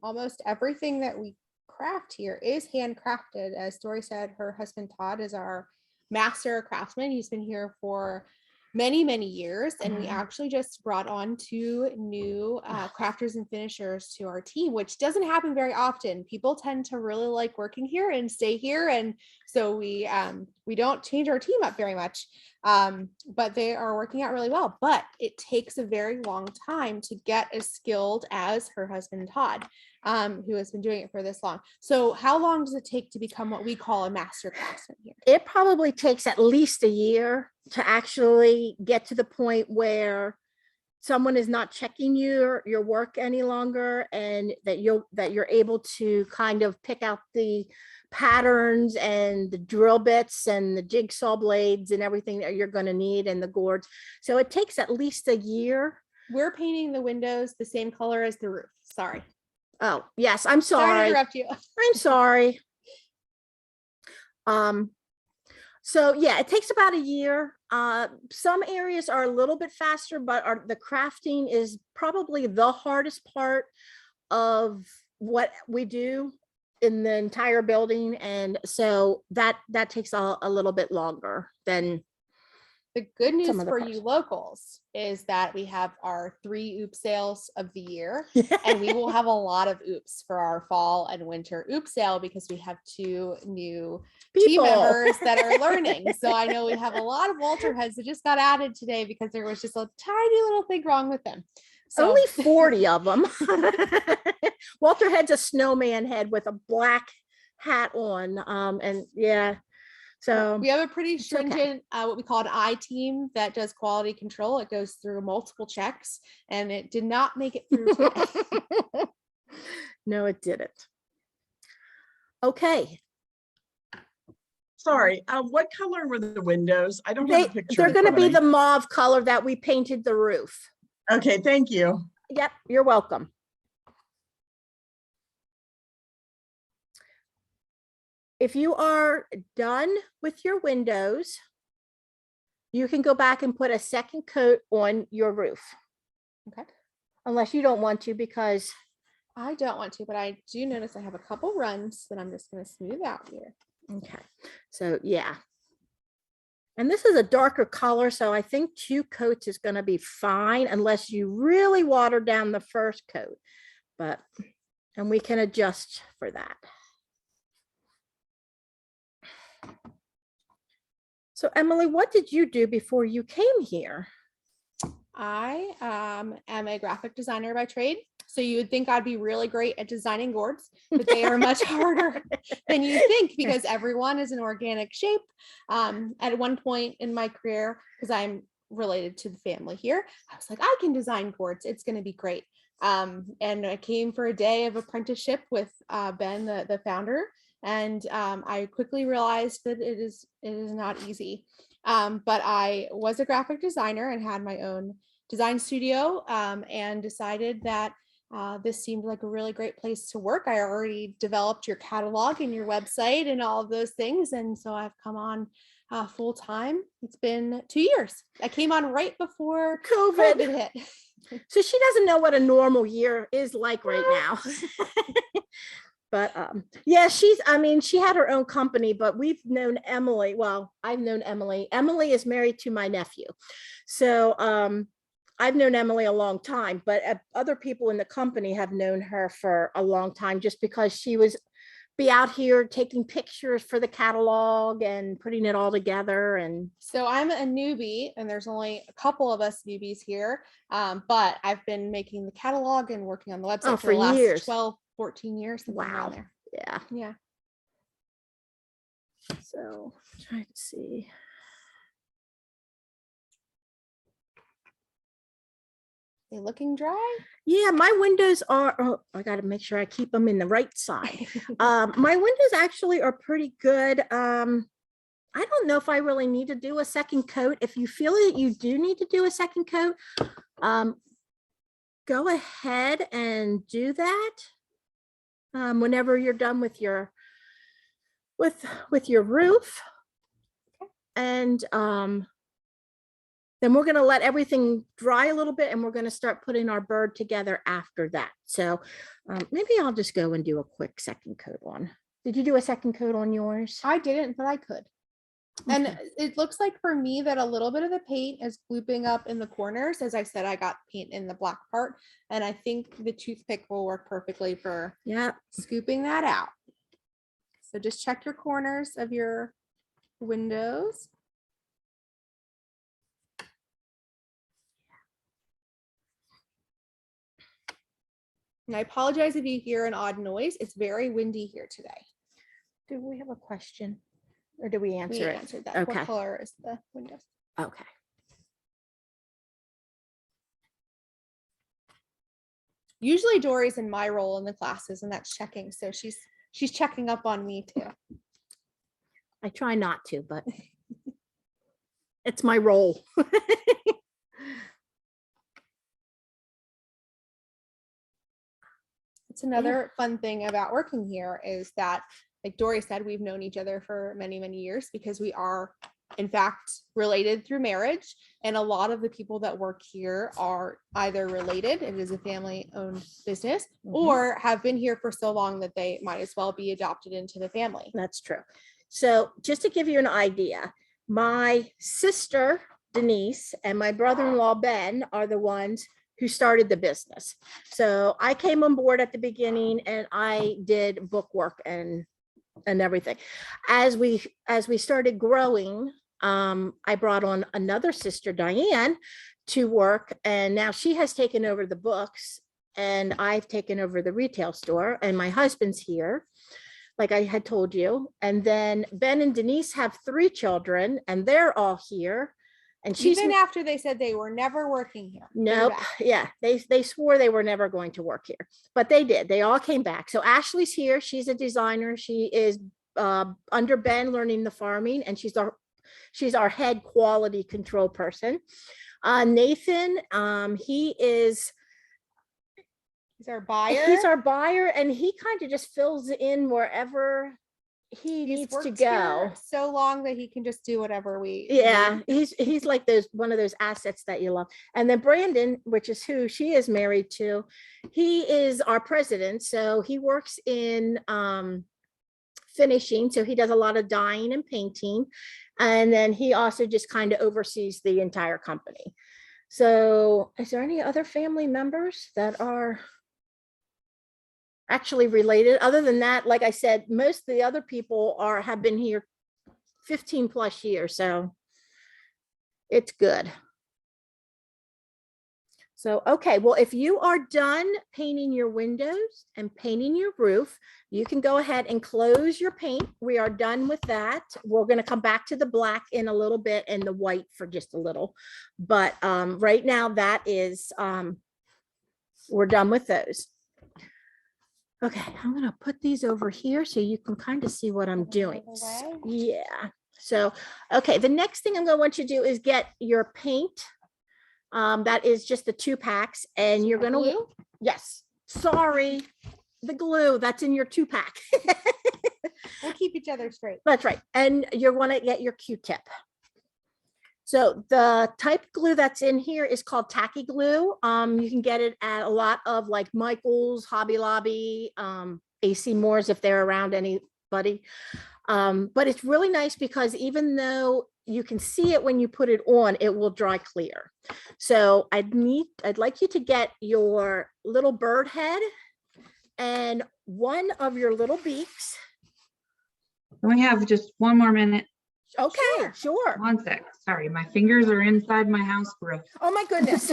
Almost everything that we craft here is handcrafted. As Dory said, her husband Todd is our master craftsman. He's been here for many, many years, and we actually just brought on 2 new crafters and finishers to our team, which doesn't happen very often. People tend to really like working here and stay here, and so we don't change our team up very much, but they are working out really well. But it takes a very long time to get as skilled as her husband Todd, who has been doing it for this long. So how long does it take to become what we call a master craftsman here? It probably takes at least a year to actually get to the point where someone is not checking your work any longer, and that you're able to kind of pick out the patterns and the drill bits and the jigsaw blades and everything that you're going to need, and the gourds. So it takes at least a year. We're painting the windows the same color as the roof. Sorry. Oh, yes, I'm Sorry to sorry. interrupt you. I'm sorry. So yeah, it takes about a year. Some areas are a little bit faster, but the crafting is probably the hardest part of what we do in the entire building. And so that takes a little bit longer than The good news some of the for parts. you locals is that we have our 3 OOP sales of the year, and we will have a lot of OOPs for our fall and winter OOP sale because we have 2 new team People. members that are learning. So I know we have a lot of Walter heads that just got added today because there was just a tiny little thing wrong with them. So Only 40 of them. Walter Head's a snowman head with a black hat on. And yeah, so we have a pretty okay. stringent, what we call an I team that does quality control. It goes through multiple checks, and it did not make it through today. No, it didn't. Okay. Sorry, what color were the windows? I don't have a picture. They're in going to front of be me. the mauve color that we painted the roof. Okay, thank you. Yep, you're welcome. If you are done with your windows, you can go back and put a second coat on your roof. Okay. Unless you don't want to, because I don't want to, but I do notice I have a couple runs that I'm just going to smooth out here. okay. So yeah. And this is a darker color, so I think 2 coats is going to be fine unless you really water down the first coat. And we can adjust for that. So Emily, what did you do before you came here? I am a graphic designer by trade. So you would think I'd be really great at designing gourds, but they are much harder than you think because everyone is an organic shape. At one point in my career, because I'm related to the family here, I was like, I can design gourds. It's going to be great. And I came for a day of apprenticeship with Ben, the founder. And I quickly realized that it is not easy. But I was a graphic designer and had my own design studio, and decided that this seemed like a really great place to work. I already developed your catalog and your website and all of those things. And so I've come on full time. It's been 2 years. I came on right before COVID. COVID hit. So she doesn't know what a normal year is like right now. But yeah, she had her own company, but we've known Emily. Well, I've known Emily. Emily is married to my nephew. So I've known Emily a long time, but other people in the company have known her for a long time just because she was be out here taking pictures for the catalog and putting it all together. And so I'm a newbie, and there's only a couple of us newbies here, but I've been making the catalog and working on the website for the last years. 12, 14 years. Something around there. Yeah. Yeah. So trying to see. They looking dry? Yeah, my windows are, oh, I got to make sure I keep them in the right side. My windows actually are pretty good. I don't know if I really need to do a second coat. If you feel that you do need to do a second coat, go ahead and do that. Whenever you're done with your roof. And then we're going to let everything dry a little bit, and we're going to start putting our bird together after that. So maybe I'll just go and do a quick second coat on. Did you do a second coat on yours? I didn't, but I could. And Okay. it looks like for me that a little bit of the paint is glooping up in the corners. As I said, I got paint in the black part, and I think the toothpick will work perfectly for scooping that out. So just check your corners of your windows. And I apologize if you hear an odd noise. It's very windy here today. Do we have a question? Or do we We answer it? answered that. Okay. What color is the windows? Okay. Usually Dory's in my role in the classes, and that's checking. So she's checking up on me too. I try not to, but it's my role. It's another fun thing about working here is that, like Dory said, we've known each other for many, many years because we are, in fact, related through marriage. And a lot of the people that work here are either related, it is a family-owned business, or have been here for so long that they might as well be adopted into the family. That's true. So just to give you an idea, my sister, Denise, and my brother-in-law, Ben, are the ones who started the business. So I came on board at the beginning, and I did bookwork and everything. As we started growing, I brought on another sister, Diane, to work, and now she has taken over the books, and I've taken over the retail store, and my husband's here, like I had told you. And then Ben and Denise have 3 children, and they're all here. And she's Even after they said they were never working here. they're nope. back. Yeah, they swore they were never going to work here, but they did. They all came back. So Ashley's here. She's a designer. She is under Ben learning the farming, and she's our head quality control person. Nathan, he's our buyer. He's our buyer, and he kind of just fills in wherever he He's needs to worked go. here so long that he can just do whatever we Yeah, need. he's like one of those assets that you love. And then Brandon, which is who she is married to, he is our president. So he works in finishing. So he does a lot of dyeing and painting. And then he also just kind of oversees the entire company. So is there any other family members that are actually related? Other than that, like I said, most of the other people have been here 15 plus years, so it's good. So, okay, well, if you are done painting your windows and painting your roof, you can go ahead and close your paint. We are done with that. We're going to come back to the black in a little bit and the white for just a little, but right now that is, we're done with those. Okay, I'm gonna put these over here so you can kind of see what I'm doing. Yeah, so, okay, the next thing I'm gonna want you to do is get your paint. That is just the 2 packs, and you're gonna, Blue? yes, sorry, the glue that's in your 2-pack. We'll keep each other straight. That's right. And you're going to get your Q-tip. So the type glue that's in here is called tacky glue. You can get it at a lot of like Michael's, Hobby Lobby, AC Moore's if they're around anybody. But it's really nice because even though you can see it when you put it on, it will dry clear. So I'd like you to get your little bird head and one of your little beaks. We have just one more minute. Okay, sure. 1 sec. Sorry, my fingers are inside my house roof. Oh my goodness.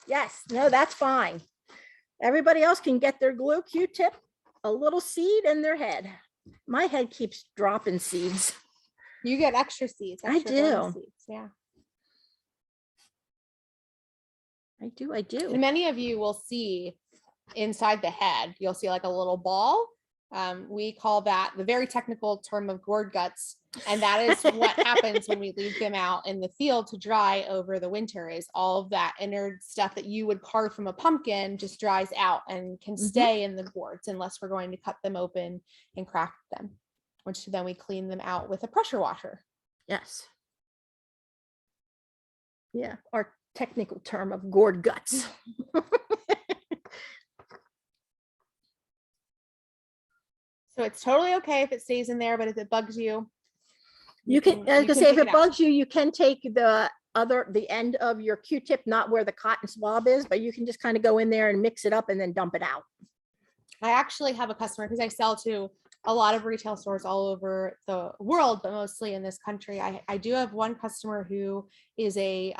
Yes, no, that's fine. Everybody else can get their glue, Q-tip, a little seed in their head. My head keeps dropping seeds. You get extra seeds. I extra bonus do. Seeds. Yeah. I do. Many of you will see inside the head, you'll see like a little ball. We call that the very technical term of gourd guts. And that is what happens when we leave them out in the field to dry over the winter, is all of that inner stuff that you would carve from a pumpkin just dries out and can stay in the gourds unless we're going to cut them open and crack them, which then we clean them out with a pressure washer. Yes. Yeah, our technical term of gourd guts. So it's totally okay if it stays in there, but if it bugs you, You can, I was gonna say, if take it out. bugs you, you can take the end of your Q-tip, not where the cotton swab is, but you can just kind of go in there and mix it up and then dump it out. I actually have a customer, because I sell to a lot of retail stores all over the world, but mostly in this country. I do have one customer who is a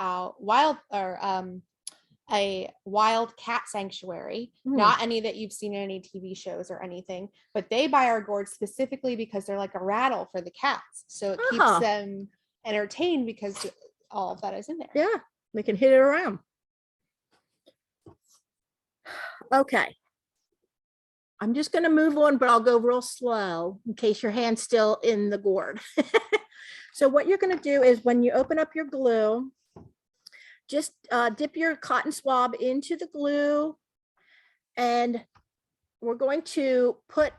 wild cat sanctuary, not any that you've seen in any TV shows or anything, but they buy our gourds specifically because they're like a rattle for the cats. So it keeps them entertained because all of that is in there. Yeah, we can hit it around. Okay. I'm just going to move on, but I'll go real slow in case your hand's still in the gourd. So what you're going to do is when you open up your glue, just dip your cotton swab into the glue, and we're going to put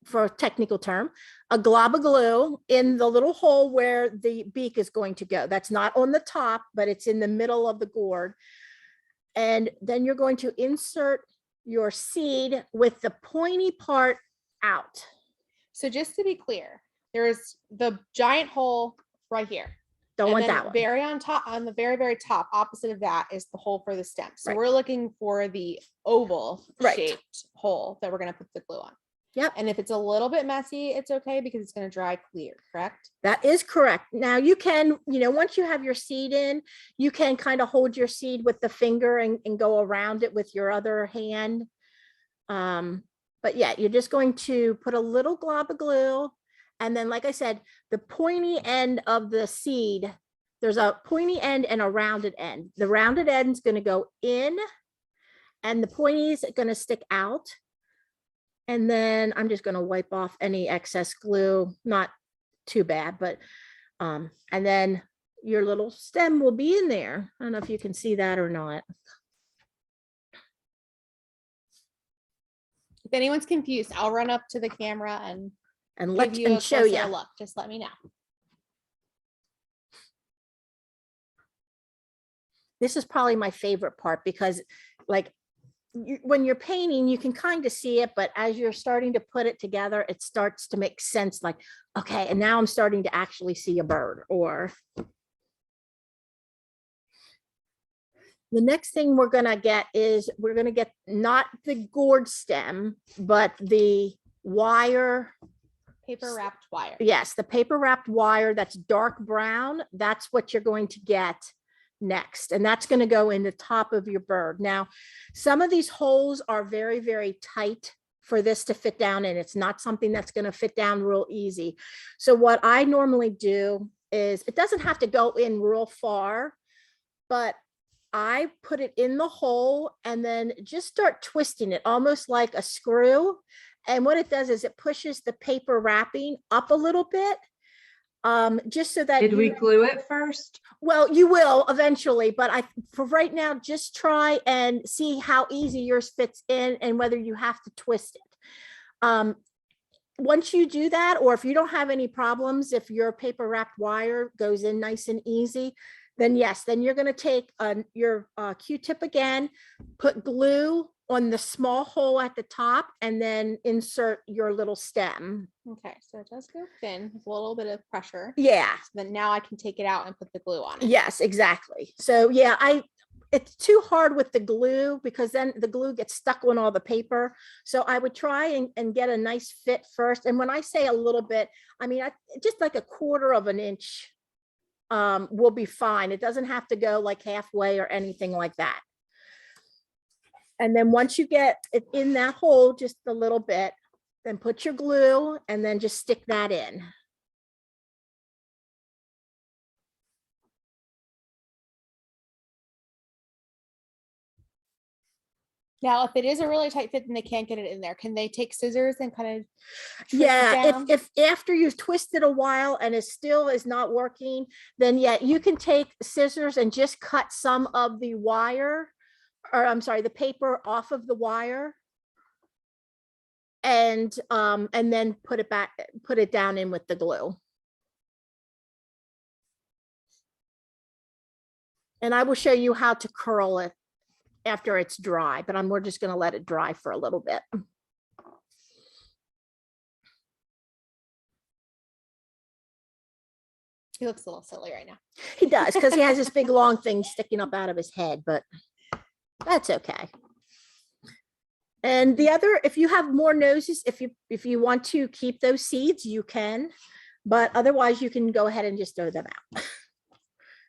for a technical term, a glob of glue in the little hole where the beak is going to go. That's not on the top, but it's in the middle of the gourd. And then you're going to insert your seed with the pointy part out. So just to be clear, there's the giant hole right here. Don't And want then that one. very on top, on the very, very top, opposite of that is the hole for the stem. So Right. we're looking for the oval Right. shaped hole that we're going to put the glue on. Yep. And if it's a little bit messy, it's okay because it's going to dry clear, correct? That is correct. Now you can, once you have your seed in, you can kind of hold your seed with the finger and go around it with your other hand. But yeah, you're just going to put a little glob of glue. And then, like I said, the pointy end of the seed, there's a pointy end and a rounded end. The rounded end is going to go in and the pointy is going to stick out. And then I'm just going to wipe off any excess glue, not too bad, but, and then your little stem will be in there. I don't know if you can see that or not. If anyone's confused, I'll run up to the camera and Let give you a and show closer you. look. Just let me know. This is probably my favorite part because like when you're painting, you can kind of see it, but as you're starting to put it together, it starts to make sense. Like, okay, and now I'm starting to actually see a bird. Or the next thing we're going to get is we're going to get not the gourd stem, but the wire. Paper wrapped wire. Yes, the paper wrapped wire that's dark brown. That's what you're going to get next. And that's going to go in the top of your bird. Now, some of these holes are very, very tight for this to fit down in. It's not something that's going to fit down real easy. So what I normally do is it doesn't have to go in real far, but I put it in the hole and then just start twisting it almost like a screw. And what it does is it pushes the paper wrapping up a little bit. Just so that Did we you, glue it first? well, you will eventually, but for right now, just try and see how easy yours fits in and whether you have to twist it. Once you do that, or if you don't have any problems, if your paper wrapped wire goes in nice and easy, then yes, then you're going to take your Q-tip again, put glue on the small hole at the top, and then insert your little stem. Okay, so it does go thin with a little bit of pressure. Yeah. So then now I can take it out and put the glue on it. Yes, exactly. So yeah, it's too hard with the glue because then the glue gets stuck on all the paper. So I would try and get a nice fit first. And when I say a little bit, I mean, just like a 1/4 of an inch will be fine. It doesn't have to go like halfway or anything like that. And then once you get it in that hole, just a little bit, then put your glue and then just stick that in. Now, if it is a really tight fit and they can't get it in there, can they take scissors and kind of Yeah, if after you've twisted a while and it still is not working, then yeah, you can take scissors and just cut some of the wire, or I'm sorry, the paper off of the wire. And then put it down in with the glue. And I will show you how to curl it after it's dry, but we're just going to let it dry for a little bit. He looks a little silly right now. He does, because he has this big long thing sticking up out of his head, but that's okay. And the other, if you have more noses, if you want to keep those seeds, you can, but otherwise you can go ahead and just throw them out.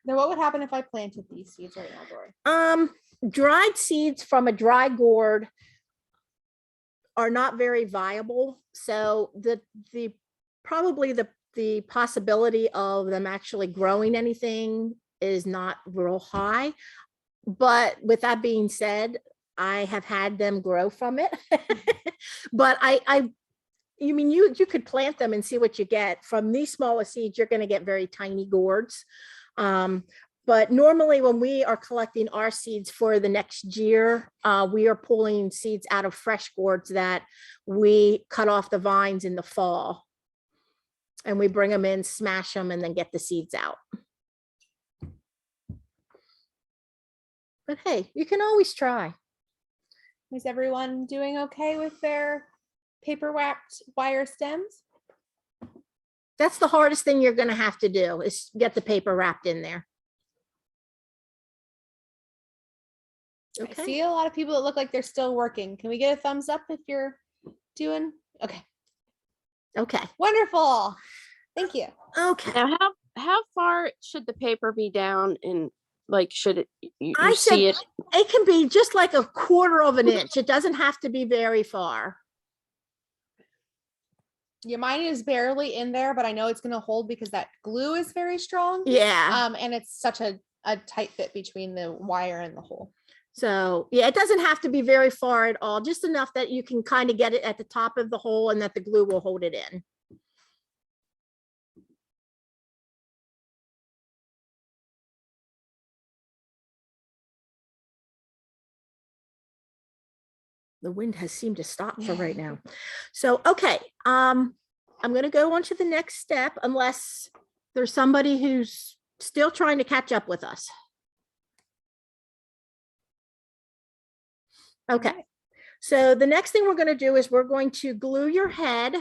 Now, what would happen if I planted these seeds right now, Dory? Dried seeds from a dry gourd are not very viable. So probably the possibility of them actually growing anything is not real high. But with that being said, I have had them grow from it. But you mean you could plant them and see what you get. From these smaller seeds, you're going to get very tiny gourds. But normally when we are collecting our seeds for the next year, we are pulling seeds out of fresh gourds that we cut off the vines in the fall. And we bring them in, smash them, and then get the seeds out. But hey, you can always try. Is everyone doing okay with their paper wrapped wire stems? That's the hardest thing you're going to have to do is get the paper wrapped in there. I Okay. see a lot of people that look like they're still working. Can we get a thumbs up if you're doing? Okay. Okay. Wonderful. Thank you. Okay. Now, how far should the paper be down, and like should it you I see said it? it can be just like a 1/4 of an inch. It doesn't have to be very far. Yeah, mine is barely in there, but I know it's going to hold because that glue is very strong. Yeah. And it's such a tight fit between the wire and the hole. So yeah, it doesn't have to be very far at all, just enough that you can kind of get it at the top of the hole and that the glue will hold it in. The wind has seemed to stop for right now. So, okay. I'm going to go on to the next step unless there's somebody who's still trying to catch up with us. Okay. So the next thing we're going to do is we're going to glue your head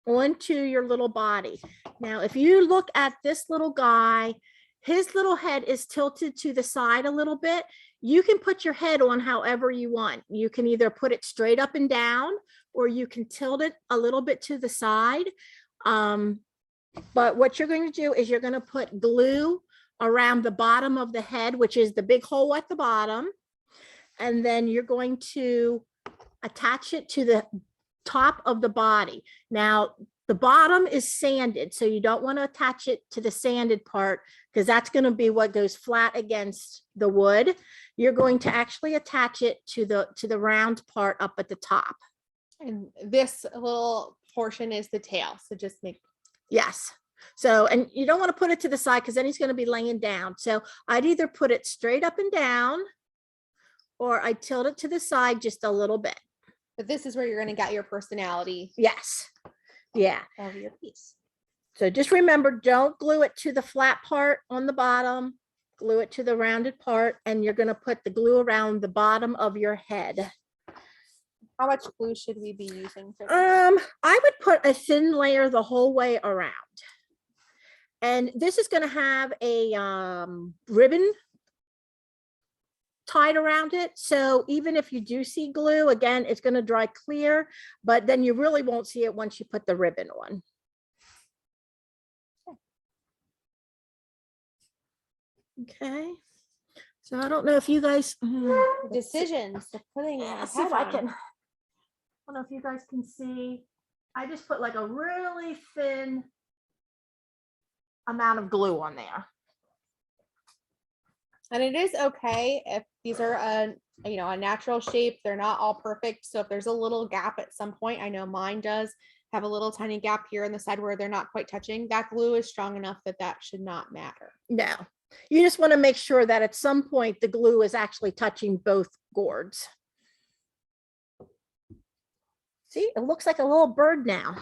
onto your little body. Now, if you look at this little guy, his little head is tilted to the side a little bit. You can put your head on however you want. You can either put it straight up and down, or you can tilt it a little bit to the side. But what you're going to do is you're going to put glue around the bottom of the head, which is the big hole at the bottom. And then you're going to attach it to the top of the body. Now, the bottom is sanded, so you don't want to attach it to the sanded part because that's going to be what goes flat against the wood. You're going to actually attach it to the round part up at the top. And this little portion is the tail. So just make. Yes. So, and you don't want to put it to the side because then he's going to be laying down. So I'd either put it straight up and down or I tilt it to the side just a little bit. But this is where you're going to get your personality Yes. Yeah. of your piece. So just remember, don't glue it to the flat part on the bottom, glue it to the rounded part, and you're going to put the glue around the bottom of your head. How much glue should we be using for this? I would put a thin layer the whole way around. And this is going to have a ribbon tied around it. So even if you do see glue, again, it's going to dry clear, but then you really won't see it once you put the ribbon on. Okay. So I don't know if you guys Decisions, the pudding. yeah, see if I can. I don't know if you guys can see. I just put like a really thin amount of glue on there. And it is okay if these are a natural shape. They're not all perfect. So if there's a little gap at some point, I know mine does have a little tiny gap here on the side where they're not quite touching. That glue is strong enough that should not matter. No, you just want to make sure that at some point the glue is actually touching both gourds. See, it looks like a little bird now.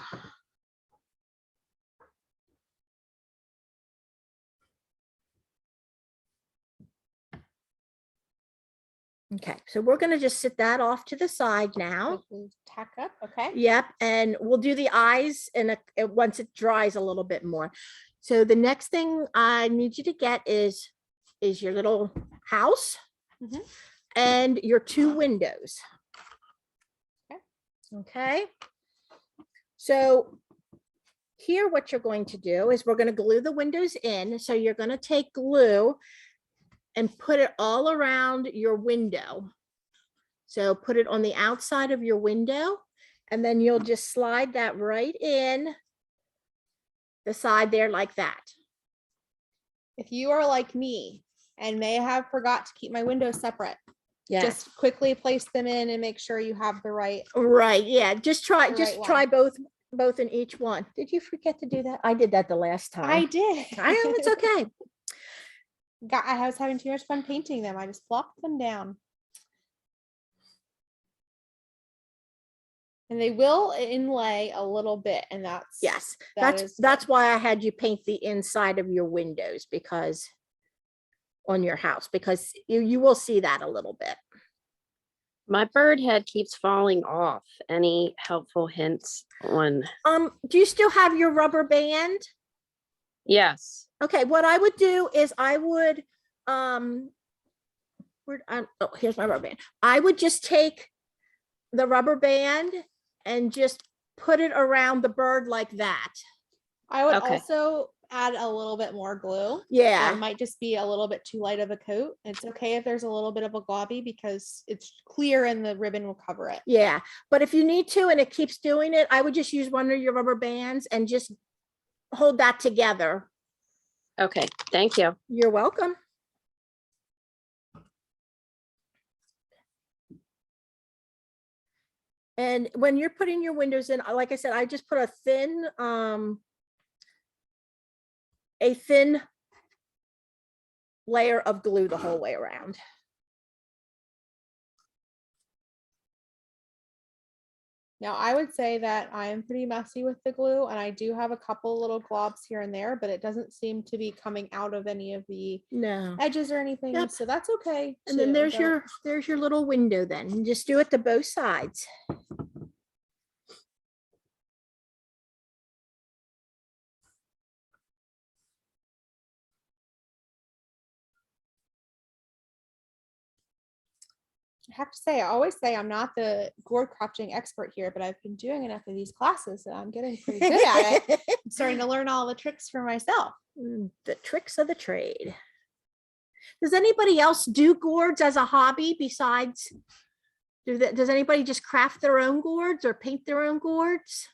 Okay, so we're going to just sit that off to the side now. Tack up, okay. Yep, and we'll do the eyes once it dries a little bit more. So the next thing I need you to get is your little house and your 2 windows. Okay. So here what you're going to do is we're going to glue the windows in. So you're going to take glue and put it all around your window. So put it on the outside of your window, and then you'll just slide that right in the side there like that. If you are like me and may have forgot to keep my windows separate, Yeah. just quickly place them in and make sure you have the right. Right. Yeah. Just try right both in each one. Did you forget to do that? I did that the last time. I did. I know, it's okay. I was having too much fun painting them. I just plopped them down. And they will inlay a little bit, and that's Yes. that is That's why I had you paint the inside of your windows on your house, because you will see that a little bit. My bird head keeps falling off. Any helpful hints on? Do you still have your rubber band? Yes. Okay, what I would do is I would, here's my rubber band. I would just take the rubber band and just put it around the bird like that. I would Okay. also add a little bit more glue. Yeah. It might just be a little bit too light of a coat. It's okay if there's a little bit of a globby because it's clear and the ribbon will cover it. Yeah, but if you need to and it keeps doing it, I would just use one of your rubber bands and just hold that together. Okay. Thank you. You're welcome. And when you're putting your windows in, like I said, I just put a thin layer of glue the whole way around. Now, I would say that I am pretty messy with the glue, and I do have a couple little globs here and there, but it doesn't seem to be coming out of any of the No. edges or anything. Yep. So that's okay. And then too. there's your little window then. You just do it to both sides. I have to say, I always say I'm not the gourd crafting expert here, but I've been doing enough of these classes that I'm getting pretty good at it. I'm starting to learn all the tricks for myself. The tricks of the trade. Does anybody else do gourds as a hobby besides, does anybody just craft their own gourds or paint their own gourds?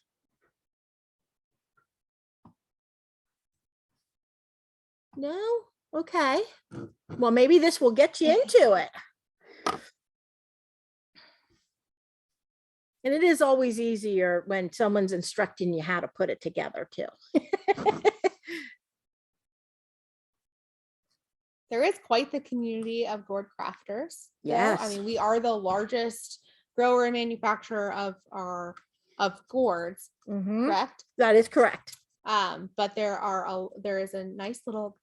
No? Okay. Well, maybe this will get you into it. And it is always easier when someone's instructing you how to put it together too. there is quite the community of gourd crafters. though. I Yes. mean, we are the largest grower and manufacturer of gourds, Mhm. correct? That is correct. But there is a nice little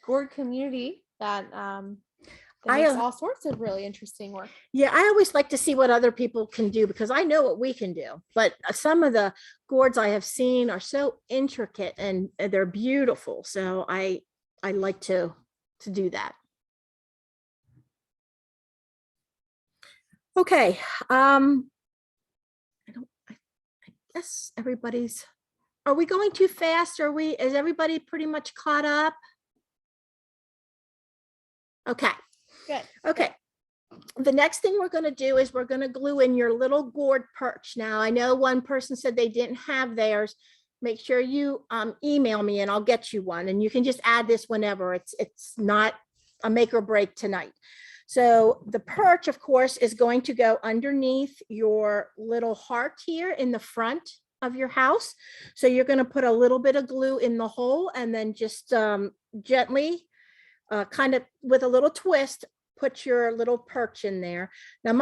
gourd community that that I, makes uh, all sorts of really interesting work. Yeah, I always like to see what other people can do because I know what we can do. But some of the gourds I have seen are so intricate and they're beautiful. So I like to do that. Okay. I guess everybody's, are we going too fast? Is everybody pretty much caught up? Okay. Good. Okay. The next thing we're going to do is we're going to glue in your little gourd perch. Now, I know one person said they didn't have theirs. Make sure you email me and I'll get you one. And you can just add this whenever. It's not a make or break tonight. So the perch, of course, is going to go underneath your little heart here in the front of your house. So you're going to put a little bit of glue in the hole and then just gently, kind of with a little twist, put your little perch in there. Now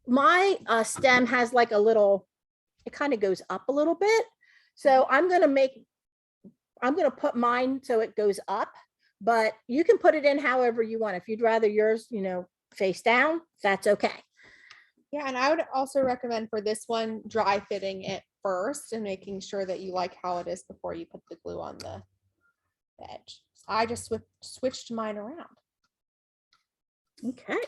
my stem has like a little, it kind of goes up a little bit. So I'm going to put mine so it goes up, but you can put it in however you want. If you'd rather yours, face down, that's okay. Yeah, and I would also recommend for this one, dry fitting it first and making sure that you like how it is before you put the glue on the edge. I just switched mine around. Okay.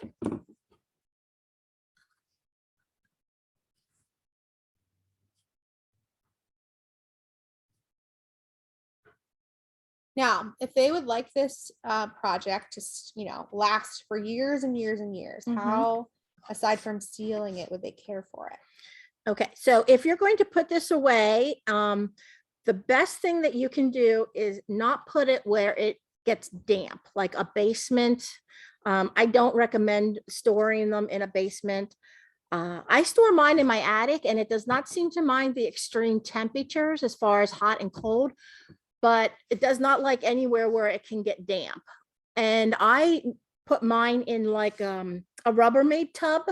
Now, if they would like this project to, last for years and years and years, Mhm. how, aside from sealing it, would they care for it? Okay, so if you're going to put this away, the best thing that you can do is not put it where it gets damp, like a basement. I don't recommend storing them in a basement. I store mine in my attic and it does not seem to mind the extreme temperatures as far as hot and cold, but it does not like anywhere where it can get damp. And I put mine in like a Rubbermaid tub.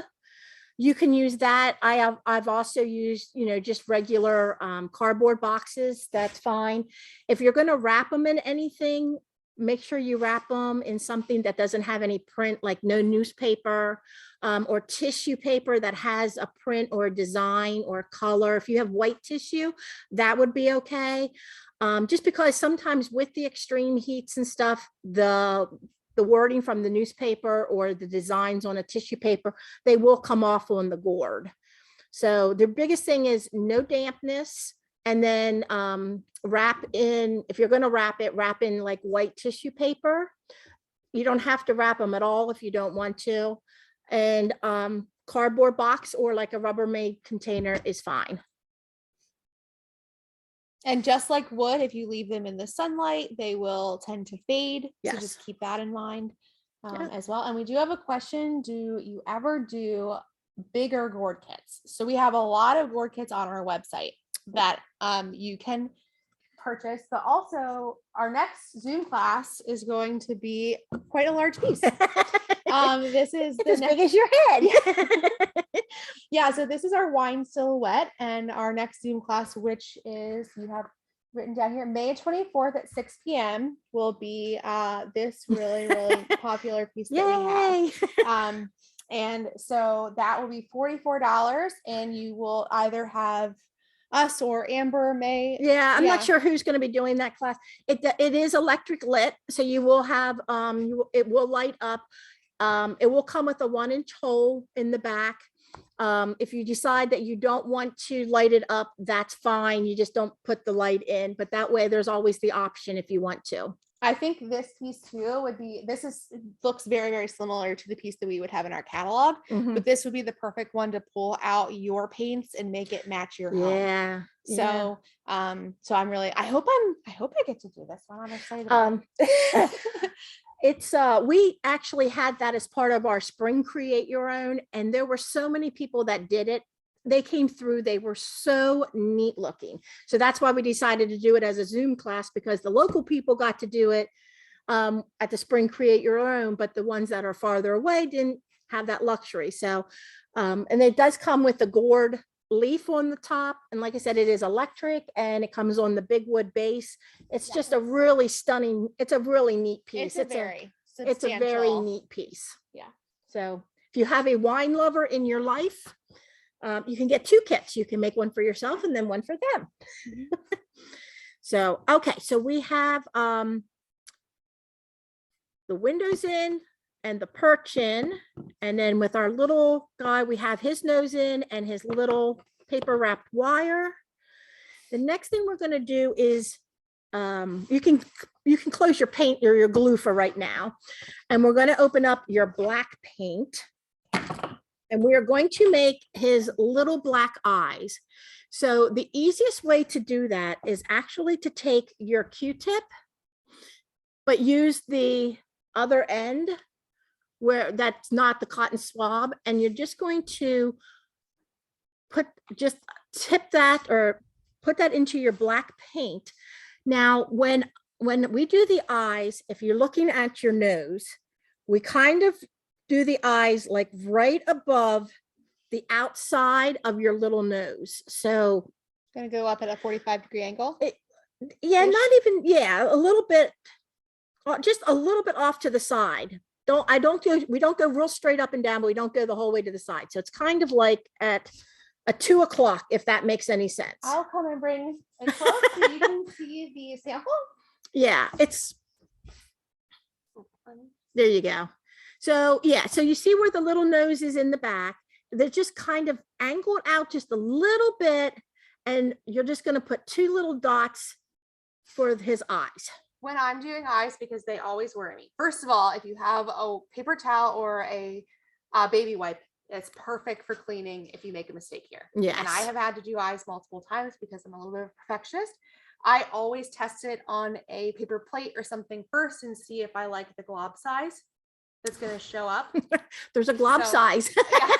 You can use that. I've also used, just regular cardboard boxes. That's fine. If you're going to wrap them in anything, make sure you wrap them in something that doesn't have any print, like no newspaper or tissue paper that has a print or a design or color. If you have white tissue, that would be okay. Just because sometimes with the extreme heats and stuff, the wording from the newspaper or the designs on a tissue paper, they will come off on the gourd. So the biggest thing is no dampness. And then wrap in, if you're going to wrap in like white tissue paper. You don't have to wrap them at all if you don't want to. And cardboard box or like a Rubbermaid container is fine. And just like wood, if you leave them in the sunlight, they will tend to fade. Yes. So just keep that in mind Yeah. as well. And we do have a question. Do you ever do bigger gourd kits? So we have a lot of gourd kits on our website that you can purchase, but also our next Zoom class is going to be quite a large piece. This is It's as big as your head. Yeah, so this is our wine silhouette, and our next Zoom class, which is, you have written down here, May 24th at 6 p.m. will be this really, really popular piece that we have. And so that will be $44, and you will either have us or Amber May. Yeah, I'm not sure who's going to be doing that class. It is electric lit, so you will have it will light up. It will come with a 1-inch hole in the back. If you decide that you don't want to light it up, that's fine. You just don't put the light in, but that way there's always the option if you want to. I think this piece too would be, looks very, very similar to the piece that we would have in our catalog, Mhm. but this would be the perfect one to pull out your paints and make it match your home. Yeah. So, so I'm really, I hope I get to do this one. I'm excited. About it. It's we actually had that as part of our spring create your own, and there were so many people that did it. They came through, they were so neat looking. So that's why we decided to do it as a Zoom class, because the local people got to do it. at the spring create your own, but the ones that are farther away didn't have that luxury. So, and it does come with the gourd leaf on the top. And like I said, it is electric and it comes on the big wood base. It's Yeah. just a really stunning, it's a really neat piece. It's a very it's a very substantial- neat piece. Yeah. So if you have a wine lover in your life, you can get 2 kits. You can make one for yourself and then one for them. So, okay, so we have the windows in and the perch in, and then with our little guy, we have his nose in and his little paper wrapped wire. The next thing we're going to do is you can close your paint or your glue for right now, and we're going to open up your black paint, and we are going to make his little black eyes. So the easiest way to do that is actually to take your Q-tip, but use the other end where that's not the cotton swab, and you're just going to tip that or put that into your black paint. Now, when we do the eyes, if you're looking at your nose, we kind of do the eyes like right above the outside of your little nose. So Gonna go up at a 45-degree angle. yeah, Ish. not even, yeah, a little bit, just a little bit off to the side. We don't go real straight up and down, but we don't go the whole way to the side. So it's kind of like at a 2 o'clock, if that makes any sense. I'll come and bring it close so you can see the sample. Yeah, there you go. So yeah, so you see where the little nose is in the back. They're just kind of angled out just a little bit, and you're just going to put 2 little dots for his eyes. When I'm doing eyes, because they always worry me. First of all, if you have a paper towel or a baby wipe, it's perfect for cleaning if you make a mistake here. Yes. And I have had to do eyes multiple times because I'm a little bit of a perfectionist. I always test it on a paper plate or something first and see if I like the glob size that's going to show up. There's a glob So, size. Yeah,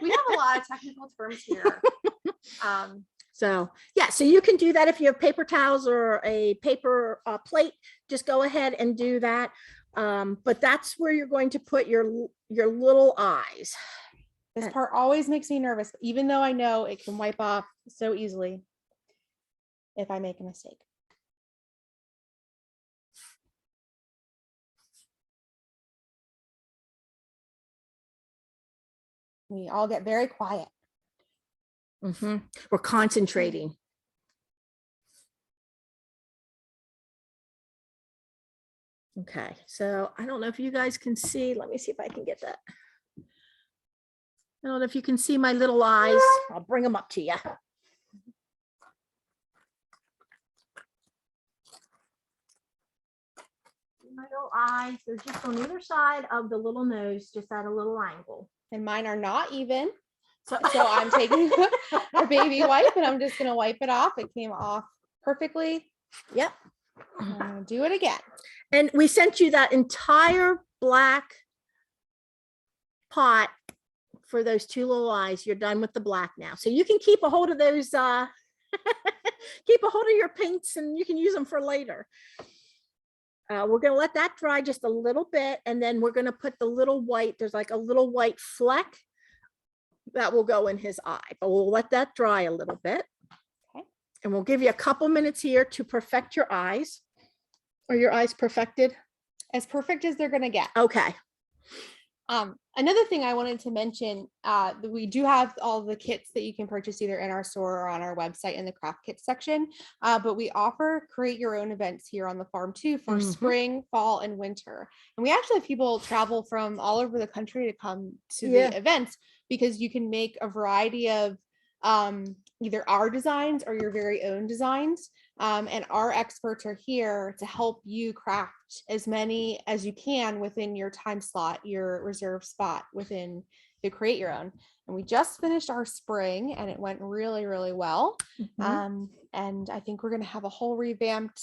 we have a lot of technical terms here. So yeah, so you can do that if you have paper towels or a paper plate, just go ahead and do that. But that's where you're going to put your little eyes. This part always makes me nervous, even though I know it can wipe off so easily if I make a mistake. We all get very quiet. We're concentrating. Okay, so I don't know if you guys can see. Let me see if I can get that. I don't know if you can see my little eyes. I'll bring them up to you. My little eyes, they're just on either side of the little nose, just at a little angle. And mine are not even. So, So I'm taking a baby wipe and I'm just going to wipe it off. It came off perfectly. yep. I'm gonna do it again. And we sent you that entire black pot for those 2 little eyes. You're done with the black now. So you can keep a hold of those, keep a hold of your paints and you can use them for later. We're going to let that dry just a little bit. And then we're going to put the little white, there's like a little white fleck that will go in his eye, but we'll let that dry a little bit. Okay. And we'll give you a couple minutes here to perfect your eyes. Are your eyes perfected? As perfect as they're going to get. Okay. Another thing I wanted to mention, we do have all the kits that you can purchase either in our store or on our website in the craft kit section, but we offer create your own events here on the farm too for spring, fall, and winter. And we actually have people travel from all over the country to come to the events because you can make a variety of either our designs or your very own designs. And our experts are here to help you craft as many as you can within your time slot, your reserved spot within the create your own. And we just finished our spring and it went really, really well. And I think we're going to have a whole revamped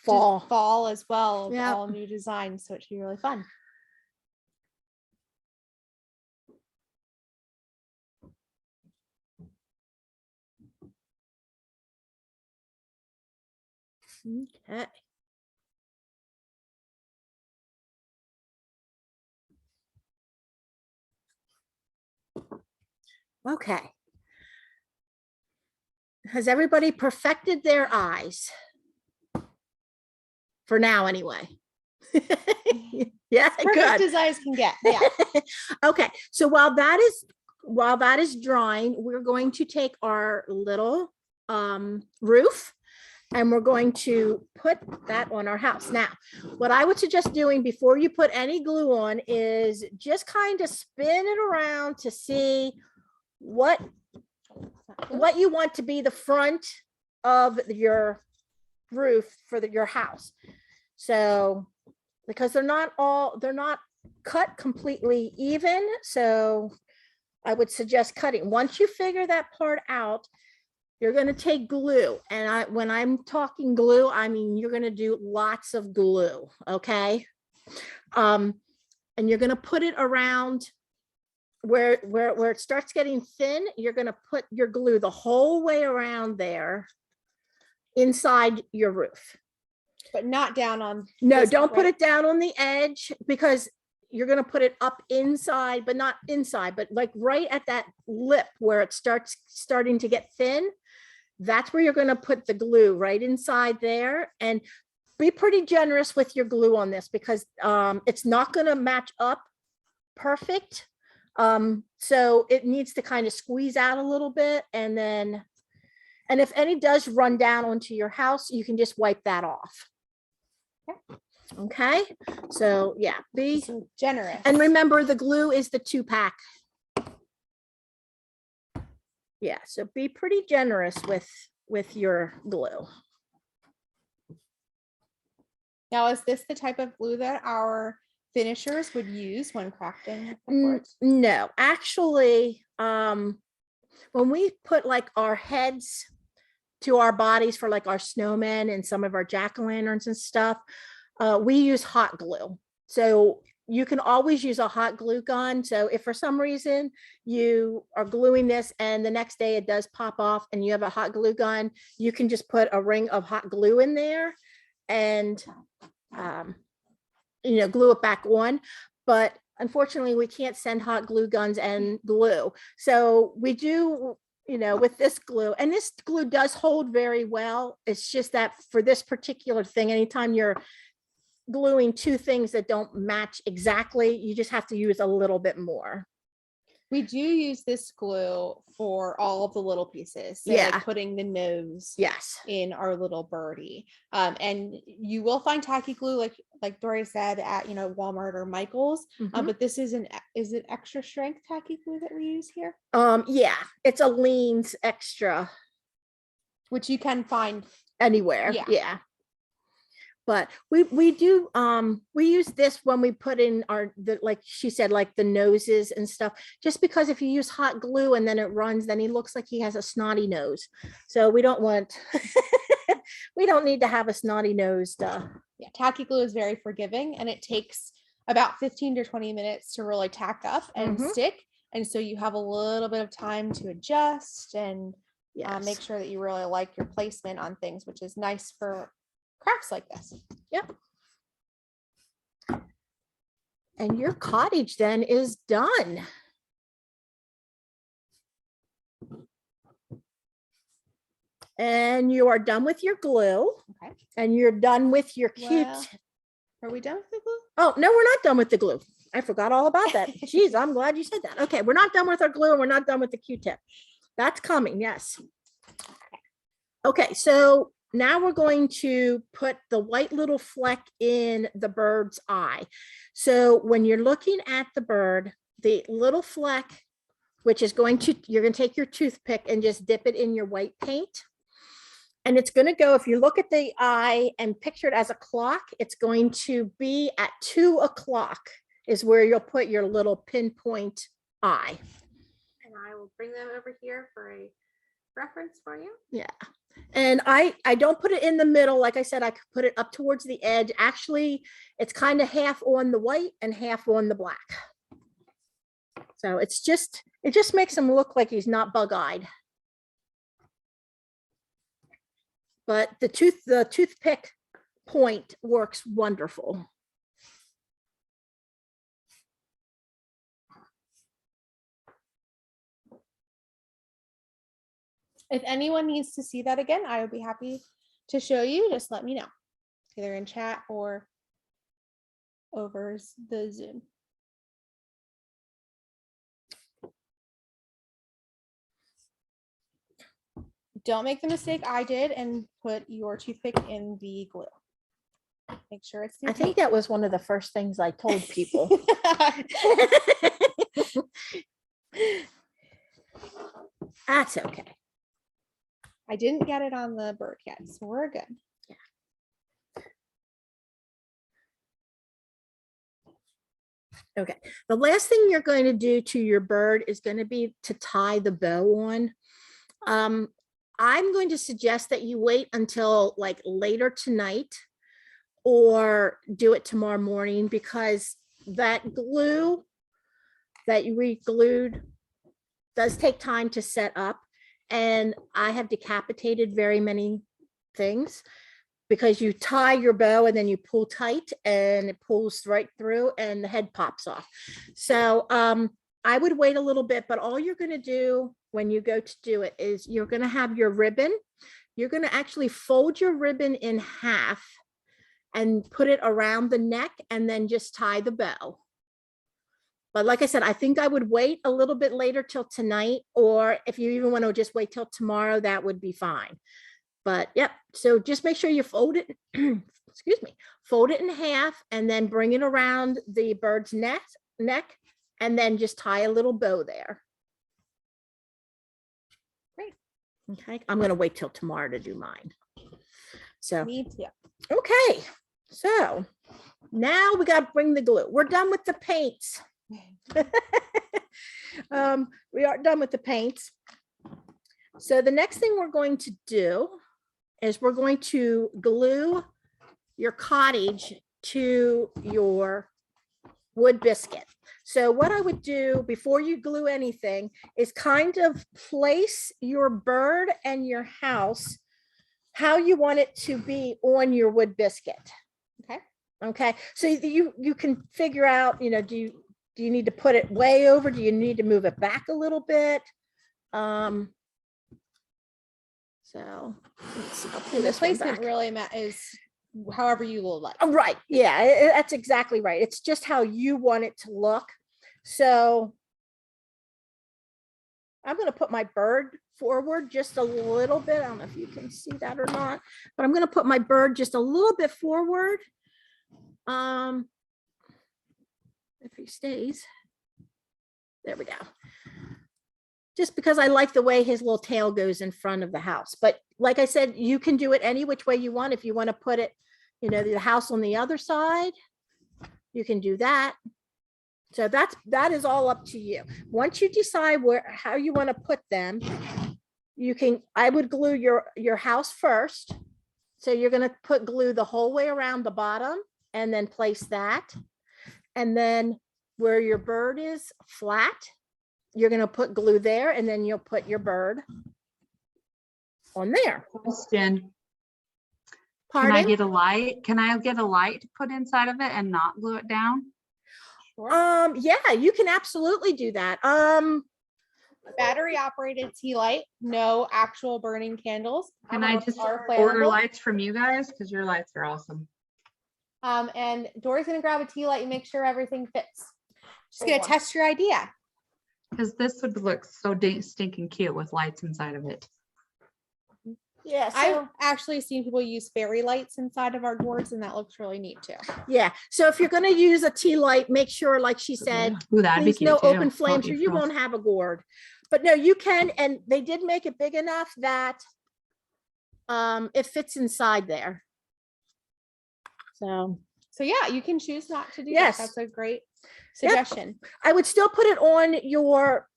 fall as well, of all new designs. So it should be really fun. Okay. Okay. Has everybody perfected their eyes? For now, anyway. Yeah, Perfect good. as eyes can get. Yeah. Okay, so while that is drying, we're going to take our little roof and we're going to put that on our house. Now, what I would suggest doing before you put any glue on is just kind of spin it around to see what you want to be the front of your roof for your house. So, because they're not cut completely even. So I would suggest cutting. Once you figure that part out, you're going to take glue. And when I'm talking glue, I mean, you're going to do lots of glue. Okay. And you're going to put it around where it starts getting thin. You're going to put your glue the whole way around there inside your roof. But not down on. No, this don't part, put right? it down on the edge because you're going to put it up inside, but not inside, but like right at that lip where it starting to get thin. That's where you're going to put the glue, right inside there. And be pretty generous with your glue on this because it's not going to match up perfect. So it needs to kind of squeeze out a little bit. And if any does run down onto your house, you can just wipe that off. Okay, so yeah, be So generous. and remember the glue is the 2-pack. Yeah, so be pretty generous with your glue. Now, is this the type of glue that our finishers would use when crafting the Mm, boards? No, actually, when we put like our heads to our bodies for like our snowmen and some of our jack-o'-lanterns and stuff, we use hot glue. So you can always use a hot glue gun. So if for some reason you are gluing this and the next day it does pop off and you have a hot glue gun, you can just put a ring of hot glue in there and glue it back on. But unfortunately, we can't send hot glue guns and glue. So we do, with this glue, and this glue does hold very well. It's just that for this particular thing, anytime you're gluing two things that don't match exactly, you just have to use a little bit more. We do use this glue for all of the little pieces. So Yeah. like putting the nose Yes. in our little birdie. And you will find tacky glue, like Dory said, at Walmart or Michael's. Mhm. But this is it extra strength tacky glue that we use here? Yeah, it's a Leans extra Which you can find. anywhere. Yeah. Yeah. But we do we use this when we put in like she said, like the noses and stuff, just because if you use hot glue and then it runs, then he looks like he has a snotty nose. So we don't want we don't need to have a snotty nosed. Yeah, tacky glue is very forgiving and it takes about 15 to 20 minutes to really tack up and Mhm. stick. And so you have a little bit of time to adjust and Yes. make sure that you really like your placement on things, which is nice for crafts like this. Yep. And your cottage then is done. And you are done with your glue. Okay. And you're done with your cute. Well, are we done with the glue? Oh, no, we're not done with the glue. I forgot all about that. Geez, I'm glad you said that. Okay, we're not done with our glue and we're not done with the Q-tip. That's coming, yes. Okay, so now we're going to put the white little fleck in the bird's eye. So when you're looking at the bird, the little fleck, which is you're going to take your toothpick and just dip it in your white paint. And it's going to go, if you look at the eye and picture it as a clock, it's going to be at 2 o'clock is where you'll put your little pinpoint eye. And I will bring them over here for a reference for you. Yeah. And I don't put it in the middle. Like I said, I could put it up towards the edge. Actually, it's kind of half on the white and half on the black. So it just makes him look like he's not bug-eyed. But the toothpick point works wonderful. If anyone needs to see that again, I would be happy to show you. Just let me know, either in chat or over the Zoom. Don't make the mistake I did and put your toothpick in the glue. Make sure it's I think that was one of the first things I told people. That's okay. I didn't get it on the bird yet, so we're good. Okay, the last thing you're going to do to your bird is going to be to tie the bow on. I'm going to suggest that you wait until like later tonight or do it tomorrow morning, because that glue that you re-glued does take time to set up. And I have decapitated very many things because you tie your bow and then you pull tight and it pulls right through and the head pops off. So I would wait a little bit, but all you're going to do when you go to do it is you're going to have your ribbon. You're going to actually fold your ribbon in half and put it around the neck and then just tie the bow. But like I said, I think I would wait a little bit later till tonight, or if you even want to just wait till tomorrow, that would be fine. But yep, so just make sure you fold it, excuse me, fold it in half and then bring it around the bird's neck, and then just tie a little bow there. Great. Okay, I'm going to wait till tomorrow to do mine. So, Me too. okay, so now we got to bring the glue. We're done with the paints. We are done with the paints. So the next thing we're going to do is we're going to glue your cottage to your wood biscuit. So what I would do before you glue anything is kind of place your bird and your house how you want it to be on your wood biscuit. Okay. Okay. So you can figure out, you know, do you need to put it way over? Do you need to move it back a little bit? So let's see, I'll put And the this one placement back. really is however you will like. Oh, right. Yeah, that's exactly right. It's just how you want it to look. So I'm going to put my bird forward just a little bit. I don't know if you can see that or not, but I'm going to put my bird just a little bit forward. If he stays, there we go. Just because I like the way his little tail goes in front of the house. But like I said, you can do it any which way you want. If you want to put it, you know, the house on the other side, you can do that. So that is all up to you. Once you decide how you want to put them, I would glue your house first. So you're going to put glue the whole way around the bottom and then place that. And then where your bird is flat, you're going to put glue there, and then you'll put your bird on there. Question. Pardon? Can I get a light? Can I get a light to put inside of it and not glue it down? Sure. Yeah, you can absolutely do that. Battery operated tea light, no actual burning candles. Can I just Are order flammable. lights from you guys? Because your lights are awesome. And Dory's gonna grab a tea light and make sure everything fits. Just gonna test your idea. Because this would look so stinking cute with lights inside of it. Yeah, I've so actually seen people use fairy lights inside of our gourds, and that looks really neat too. yeah, so if you're going to use a tea light, make sure, like she said, Ooh, that'd be please cute no too. open flames, or Floating you across. won't have a gourd. But no, you can, and they did make it big enough that it fits inside there. So yeah, you can choose not to do Yes. that. That's a great suggestion. I would still put it on your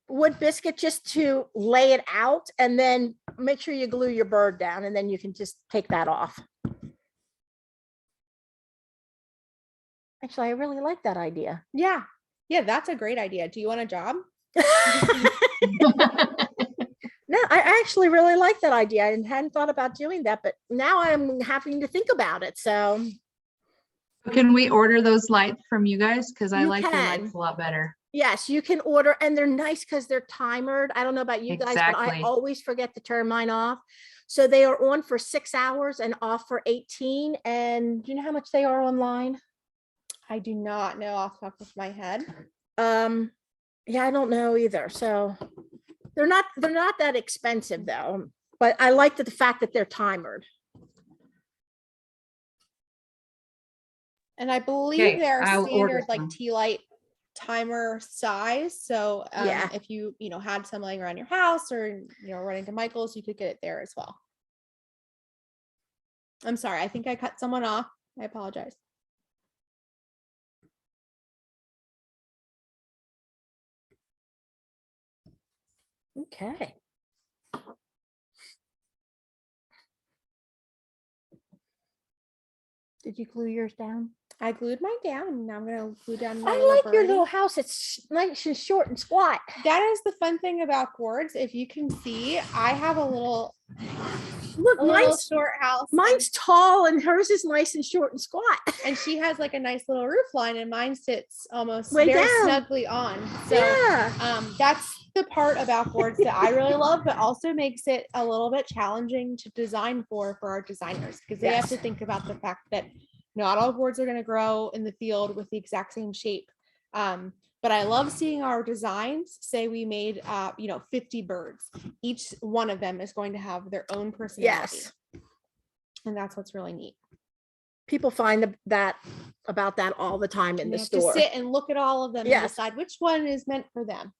wood biscuit just to lay it out, and then make sure you glue your bird down, and then you can just take that off. Actually, I really like that idea. Yeah, that's a great idea. Do you want a job? No, I actually really like that idea. I hadn't thought about doing that, but now I'm having to think about it. So Can we order those lights from you guys? Because I You like your can. lights a lot better. Yes, you can order, and they're nice because they're timered. I don't know about you guys, but I Exactly. always forget to turn mine off. So they are on for 6 hours and off for 18. And do you know how much they are online? I do not know off the top of my head. Yeah, I don't know either. So they're not that expensive though, but I like the fact that they're timered. And I believe Okay, they're I will order standard like some. tea light timer size. So Yeah. if you had some laying around your house or running to Michael's, you could get it there as well. I'm sorry, I think I cut someone off. I apologize. Okay. Did you glue yours down? I glued mine down, and now I'm gonna glue down my I little like your birdie. little house. It's nice and short and squat. That is the fun thing about gourds. If you can see, I have a little Look, short house. mine's tall and hers is nice and short and squat. And she has like a nice little roof line, and mine sits almost Way very down. snugly on. So Yeah. that's the part about boards that I really love, but also makes it a little bit challenging to design for our designers, because they have to Yes. think about the fact that not all boards are going to grow in the field with the exact same shape. But I love seeing our designs. Say we made 50 birds. Each one of them is going to have their own personality. Yes. And that's what's really neat. People find about that all the time in And the they have store. to sit and look at all of them and Yes. decide which one is meant for them.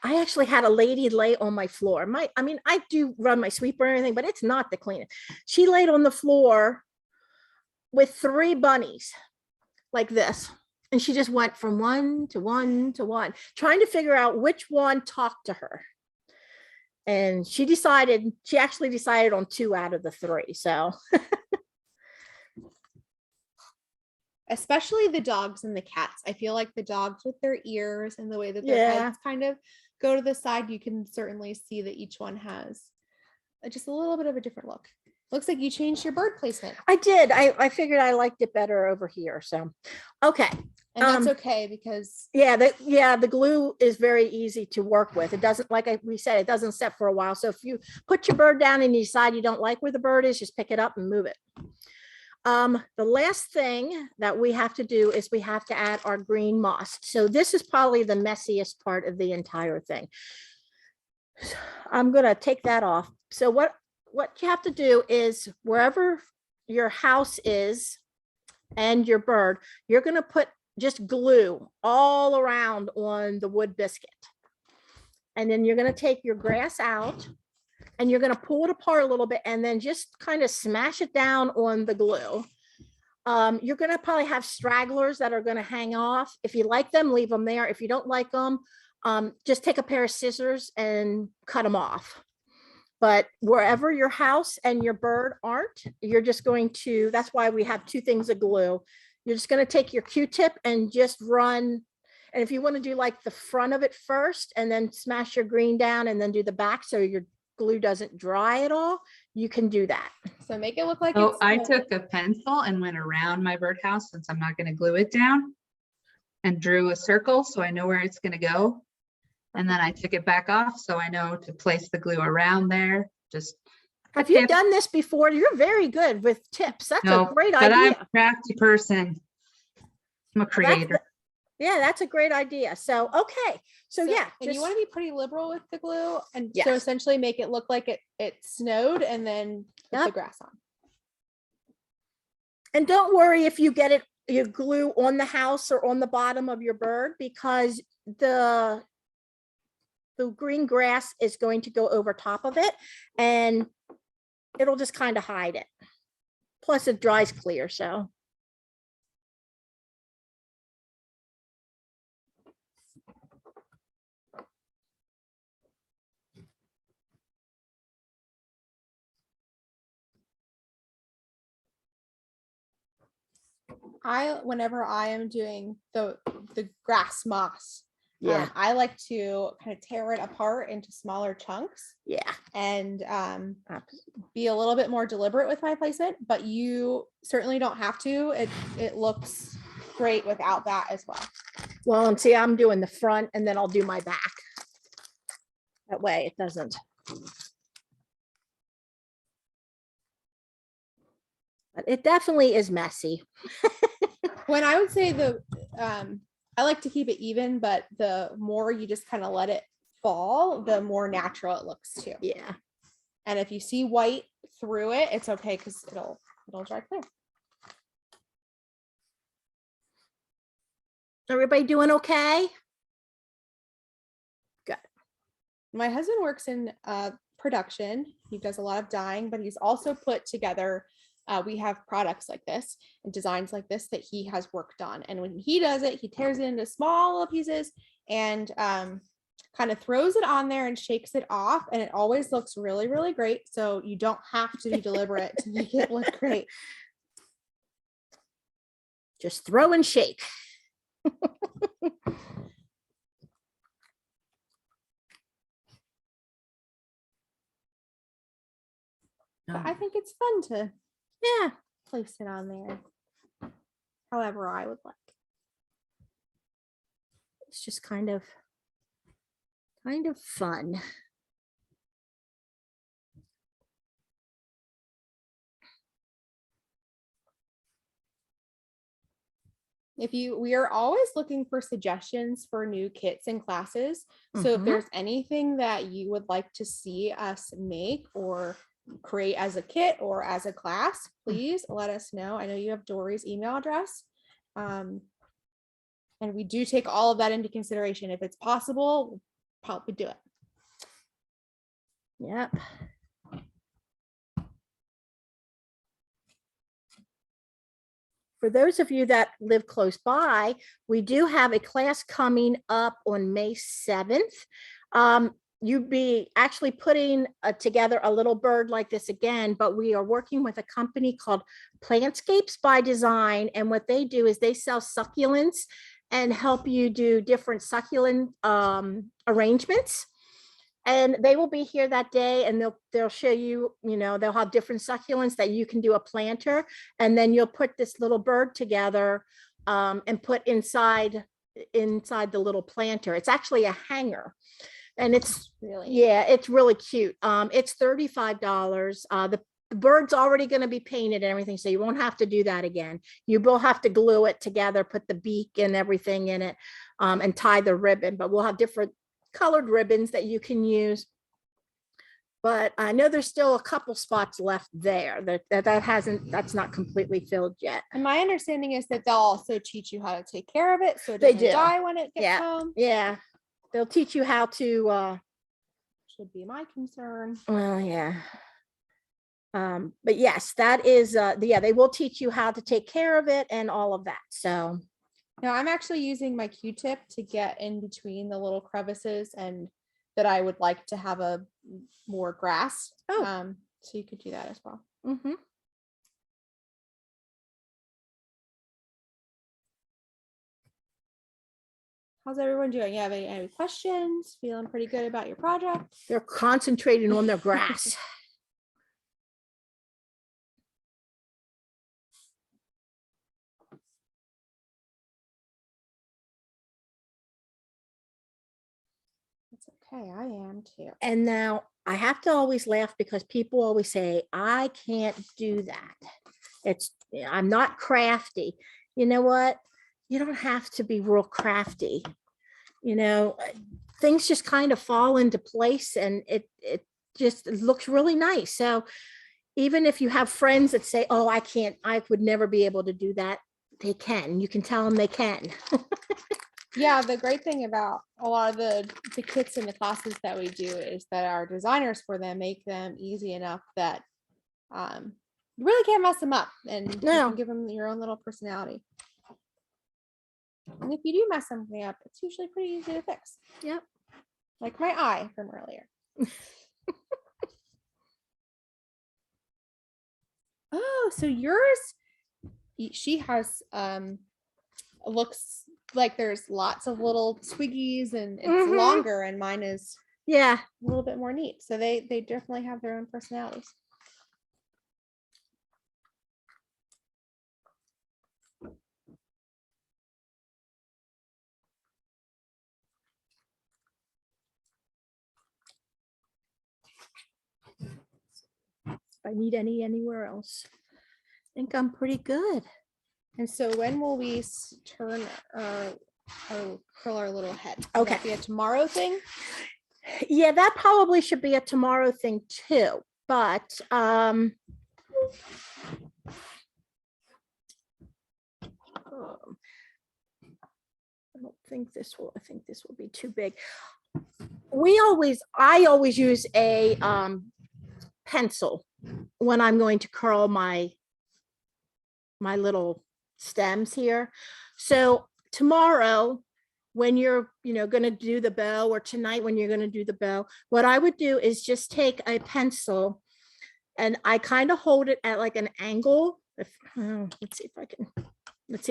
I actually had a lady lay on my floor. I do run my sweeper and everything, but it's not the cleanest. She laid on the floor with 3 bunnies like this. And she just went from one to one to one, trying to figure out which one talked to her. And she actually decided on 2 out of the 3. So Especially the dogs and the cats. I feel like the dogs with their ears and the way that their Yeah. heads kind of go to the side, you can certainly see that each one has just a little bit of a different look. Looks like you changed your bird placement. I did. I figured I liked it better over here. So, okay. And that's okay, because The glue is very easy to work with. It doesn't, we said, it doesn't set for a while. So if you put your bird down and you decide you don't like where the bird is, just pick it up and move it. The last thing that we have to do is we have to add our green moss. So this is probably the messiest part of the entire thing. I'm going to take that off. So what you have to do is wherever your house is and your bird, you're going to put just glue all around on the wood biscuit. And then you're going to take your grass out and you're going to pull it apart a little bit and then just kind of smash it down on the glue. You're going to probably have stragglers that are going to hang off. If you like them, leave them there. If you don't like them, just take a pair of scissors and cut them off. But wherever your house and your bird aren't, you're just going to, that's why we have 2 things of glue. You're just going to take your Q-tip and just run. And if you want to do like the front of it first and then smash your green down and then do the back so your glue doesn't dry at all, you can do that. so make it look like Oh, it's I took a pencil and went around my birdhouse, since I'm not going to glue it down, and drew a circle so I know where it's going to go. And then I took it back off so I know to place the glue around there. Just Have you tip. done this before? You're very good with tips. That's No, a great but I'm idea. a crafty person. I'm a creator. Yeah, that's a great idea. So, okay. So yeah. and you want to be pretty liberal with the glue, and so Yes. essentially make it look like it snowed, and then put the Yep. grass on. And don't worry if you get your glue on the house or on the bottom of your bird, because the green grass is going to go over top of it and it'll just kind of hide it. Plus it dries clear. So. Whenever I am doing the grass moss, Yeah. I like to kind of tear it apart into smaller chunks Yeah. and be a little bit more deliberate with my placement, but you certainly don't have to. It looks great without that as well. Well, and see, I'm doing the front and then I'll do my back. That way it doesn't. But it definitely is messy. When I would say I like to keep it even, but the more you just kind of let it fall, the more natural it looks too. Yeah. And if you see white through it, it's okay because it'll dry clear. Everybody doing okay? Good. My husband works in production. He does a lot of dyeing, but he's also put together, we have products like this and designs like this that he has worked on. And when he does it, he tears it into small little pieces and kind of throws it on there and shakes it off. And it always looks really, really great. So you don't have to be deliberate to make it look great. Just throw and shake. But I think it's fun to Yeah. place it on there however I would like. It's just kind of fun. We are always looking for suggestions for new kits and classes. So if Mhm. there's anything that you would like to see us make or create as a kit or as a class, please let us know. I know you have Dory's email address. And we do take all of that into consideration. If it's possible, we'll probably do it. Yep. For those of you that live close by, we do have a class coming up on May 7th. You'd be actually putting together a little bird like this again, but we are working with a company called Plantscapes by Design. And what they do is they sell succulents and help you do different succulent arrangements. And they will be here that day and they'll show you, they'll have different succulents that you can do a planter, and then you'll put this little bird together and put inside the little planter. It's actually a hanger. And it's it's really cute. It's $35. The bird's already going to be painted and everything, so you won't have to do that again. You will have to glue it together, put the beak and everything in it, and tie the ribbon, but we'll have different colored ribbons that you can use. But I know there's still a couple spots left there that's not completely filled yet. And my understanding is that they'll also teach you how to take care of it so it They doesn't do. die when it gets home. Yeah. They'll teach you how to Should be my concern. well, yeah. But yes, that is they will teach you how to take care of it and all of that. So now I'm actually using my Q-tip to get in between the little crevices and that I would like to have a more grass. So you could do that as well. mm-hmm. How's everyone doing? You have any questions? Feeling pretty good about your project? They're concentrating on their grass. It's okay. I am too. And now I have to always laugh because people always say, I can't do that. I'm not crafty. You know what? You don't have to be real crafty. Things just kind of fall into place and it just looks really nice. So even if you have friends that say, oh, I would never be able to do that, they can. You can tell them they can. Yeah, the great thing about a lot of the kits and the classes that we do is that our designers for them make them easy enough that you really can't mess them up, and you can give them your own little personality. And if you do mess something up, it's usually pretty easy to fix. Yep. Like my eye from earlier. Oh, so yours, she has looks like there's lots of little twiggies and it's longer, and mine is a little bit more neat. So they definitely have their own personalities. if I need anywhere else. I think I'm pretty good. And so when will we turn or curl our little head? Will that Okay. be a tomorrow thing? Yeah, that probably should be a tomorrow thing too, but I don't think this will, I think this will be too big. I always use a pencil when I'm going to curl my little stems here. So tomorrow, when you're, going to do the bow, or tonight when you're going to do the bow, what I would do is just take a pencil and I kind of hold it at like an angle. Let's see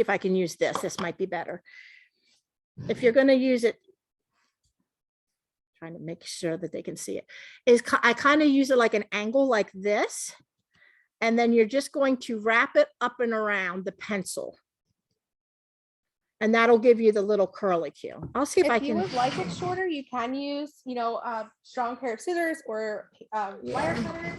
if I can use this. This might be better. If you're going to use it, trying to make sure that they can see it, I kind of use it like an angle like this. And then you're just going to wrap it up and around the pencil. And that'll give you the little curlicue. I'll see if I If you can. would like it shorter, you can use, a strong pair of scissors or wire cutter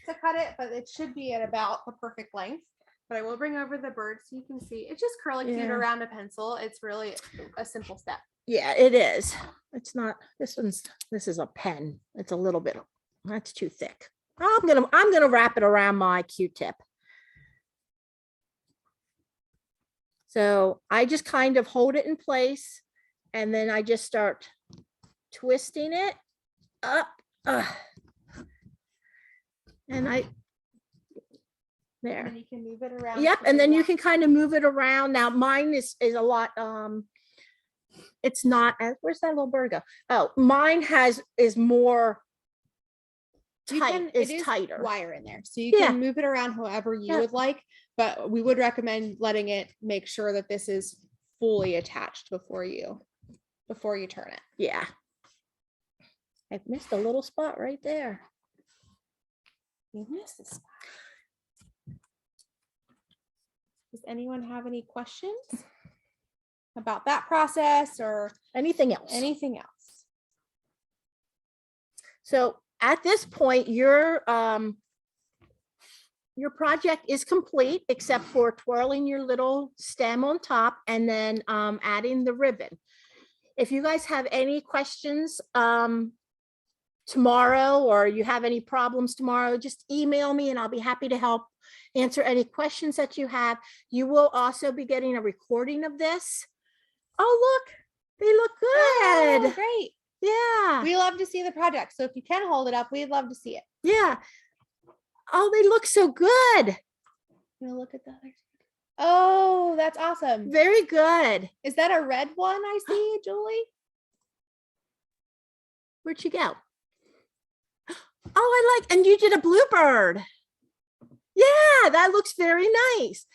to cut it, but it should be at about the perfect length. But I will bring over the bird so you can see. It's just curlicued Yeah. around a pencil. It's really a simple step. Yeah, it is. It's not, this is a pen. It's a little bit, that's too thick. I'm gonna wrap it around my Q-tip. So I just kind of hold it in place and then I just start twisting it up. And there. And you can move it around. Yep, the and then way you can kind of move it around. Now mine is a lot, it's not, where's that little bird go? Oh, mine is more You tight, can- is it is tighter. wire in there. So you Yeah. can move it around however you Yeah. would like, but we would recommend letting it make sure that this is fully attached before you turn it. Yeah. I've missed a little spot right there. You missed this spot. Does anyone have any questions about that process or Anything else? anything else? So at this point, your project is complete except for twirling your little stem on top and then adding the ribbon. If you guys have any questions tomorrow, or you have any problems tomorrow, just email me and I'll be happy to help answer any questions that you have. You will also be getting a recording of this. Oh, look, they look Oh, good. great. Yeah. We love to see the project. So if you can hold it up, we'd love to see it. Yeah. Oh, they look so good. You wanna look at the other? Oh, that's awesome. Very good. Is that a red one I see, Julie? Where'd you go? Oh, I like, and you did a bluebird. Yeah, that looks very nice.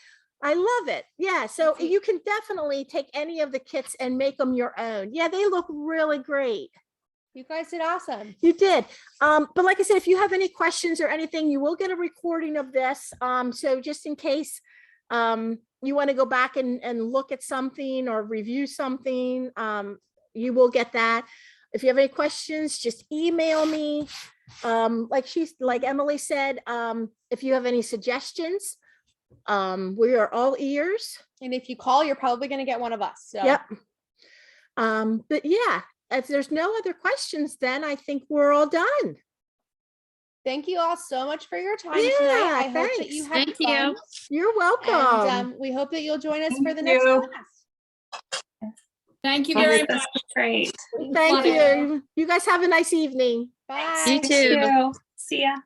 I love it. Yeah, so see. you can definitely take any of the kits and make them your own. Yeah, they look really great. You guys did awesome. You did. But like I said, if you have any questions or anything, you will get a recording of this. So just in case you want to go back and look at something or review something, you will get that. If you have any questions, just email me. Like Emily said, if you have any suggestions, we are all ears. And if you call, you're probably going to get one of us. So Yep. But yeah, if there's no other questions, then I think we're all done. thank you all so much for your time Yeah, tonight. I hope that thanks. you had Thank you. fun. You're welcome. And we hope that you'll join us for the Thank next you. class. Thank you very This much. is great. Thank Wonderful. you. You guys have a nice evening. Bye. You too. See ya.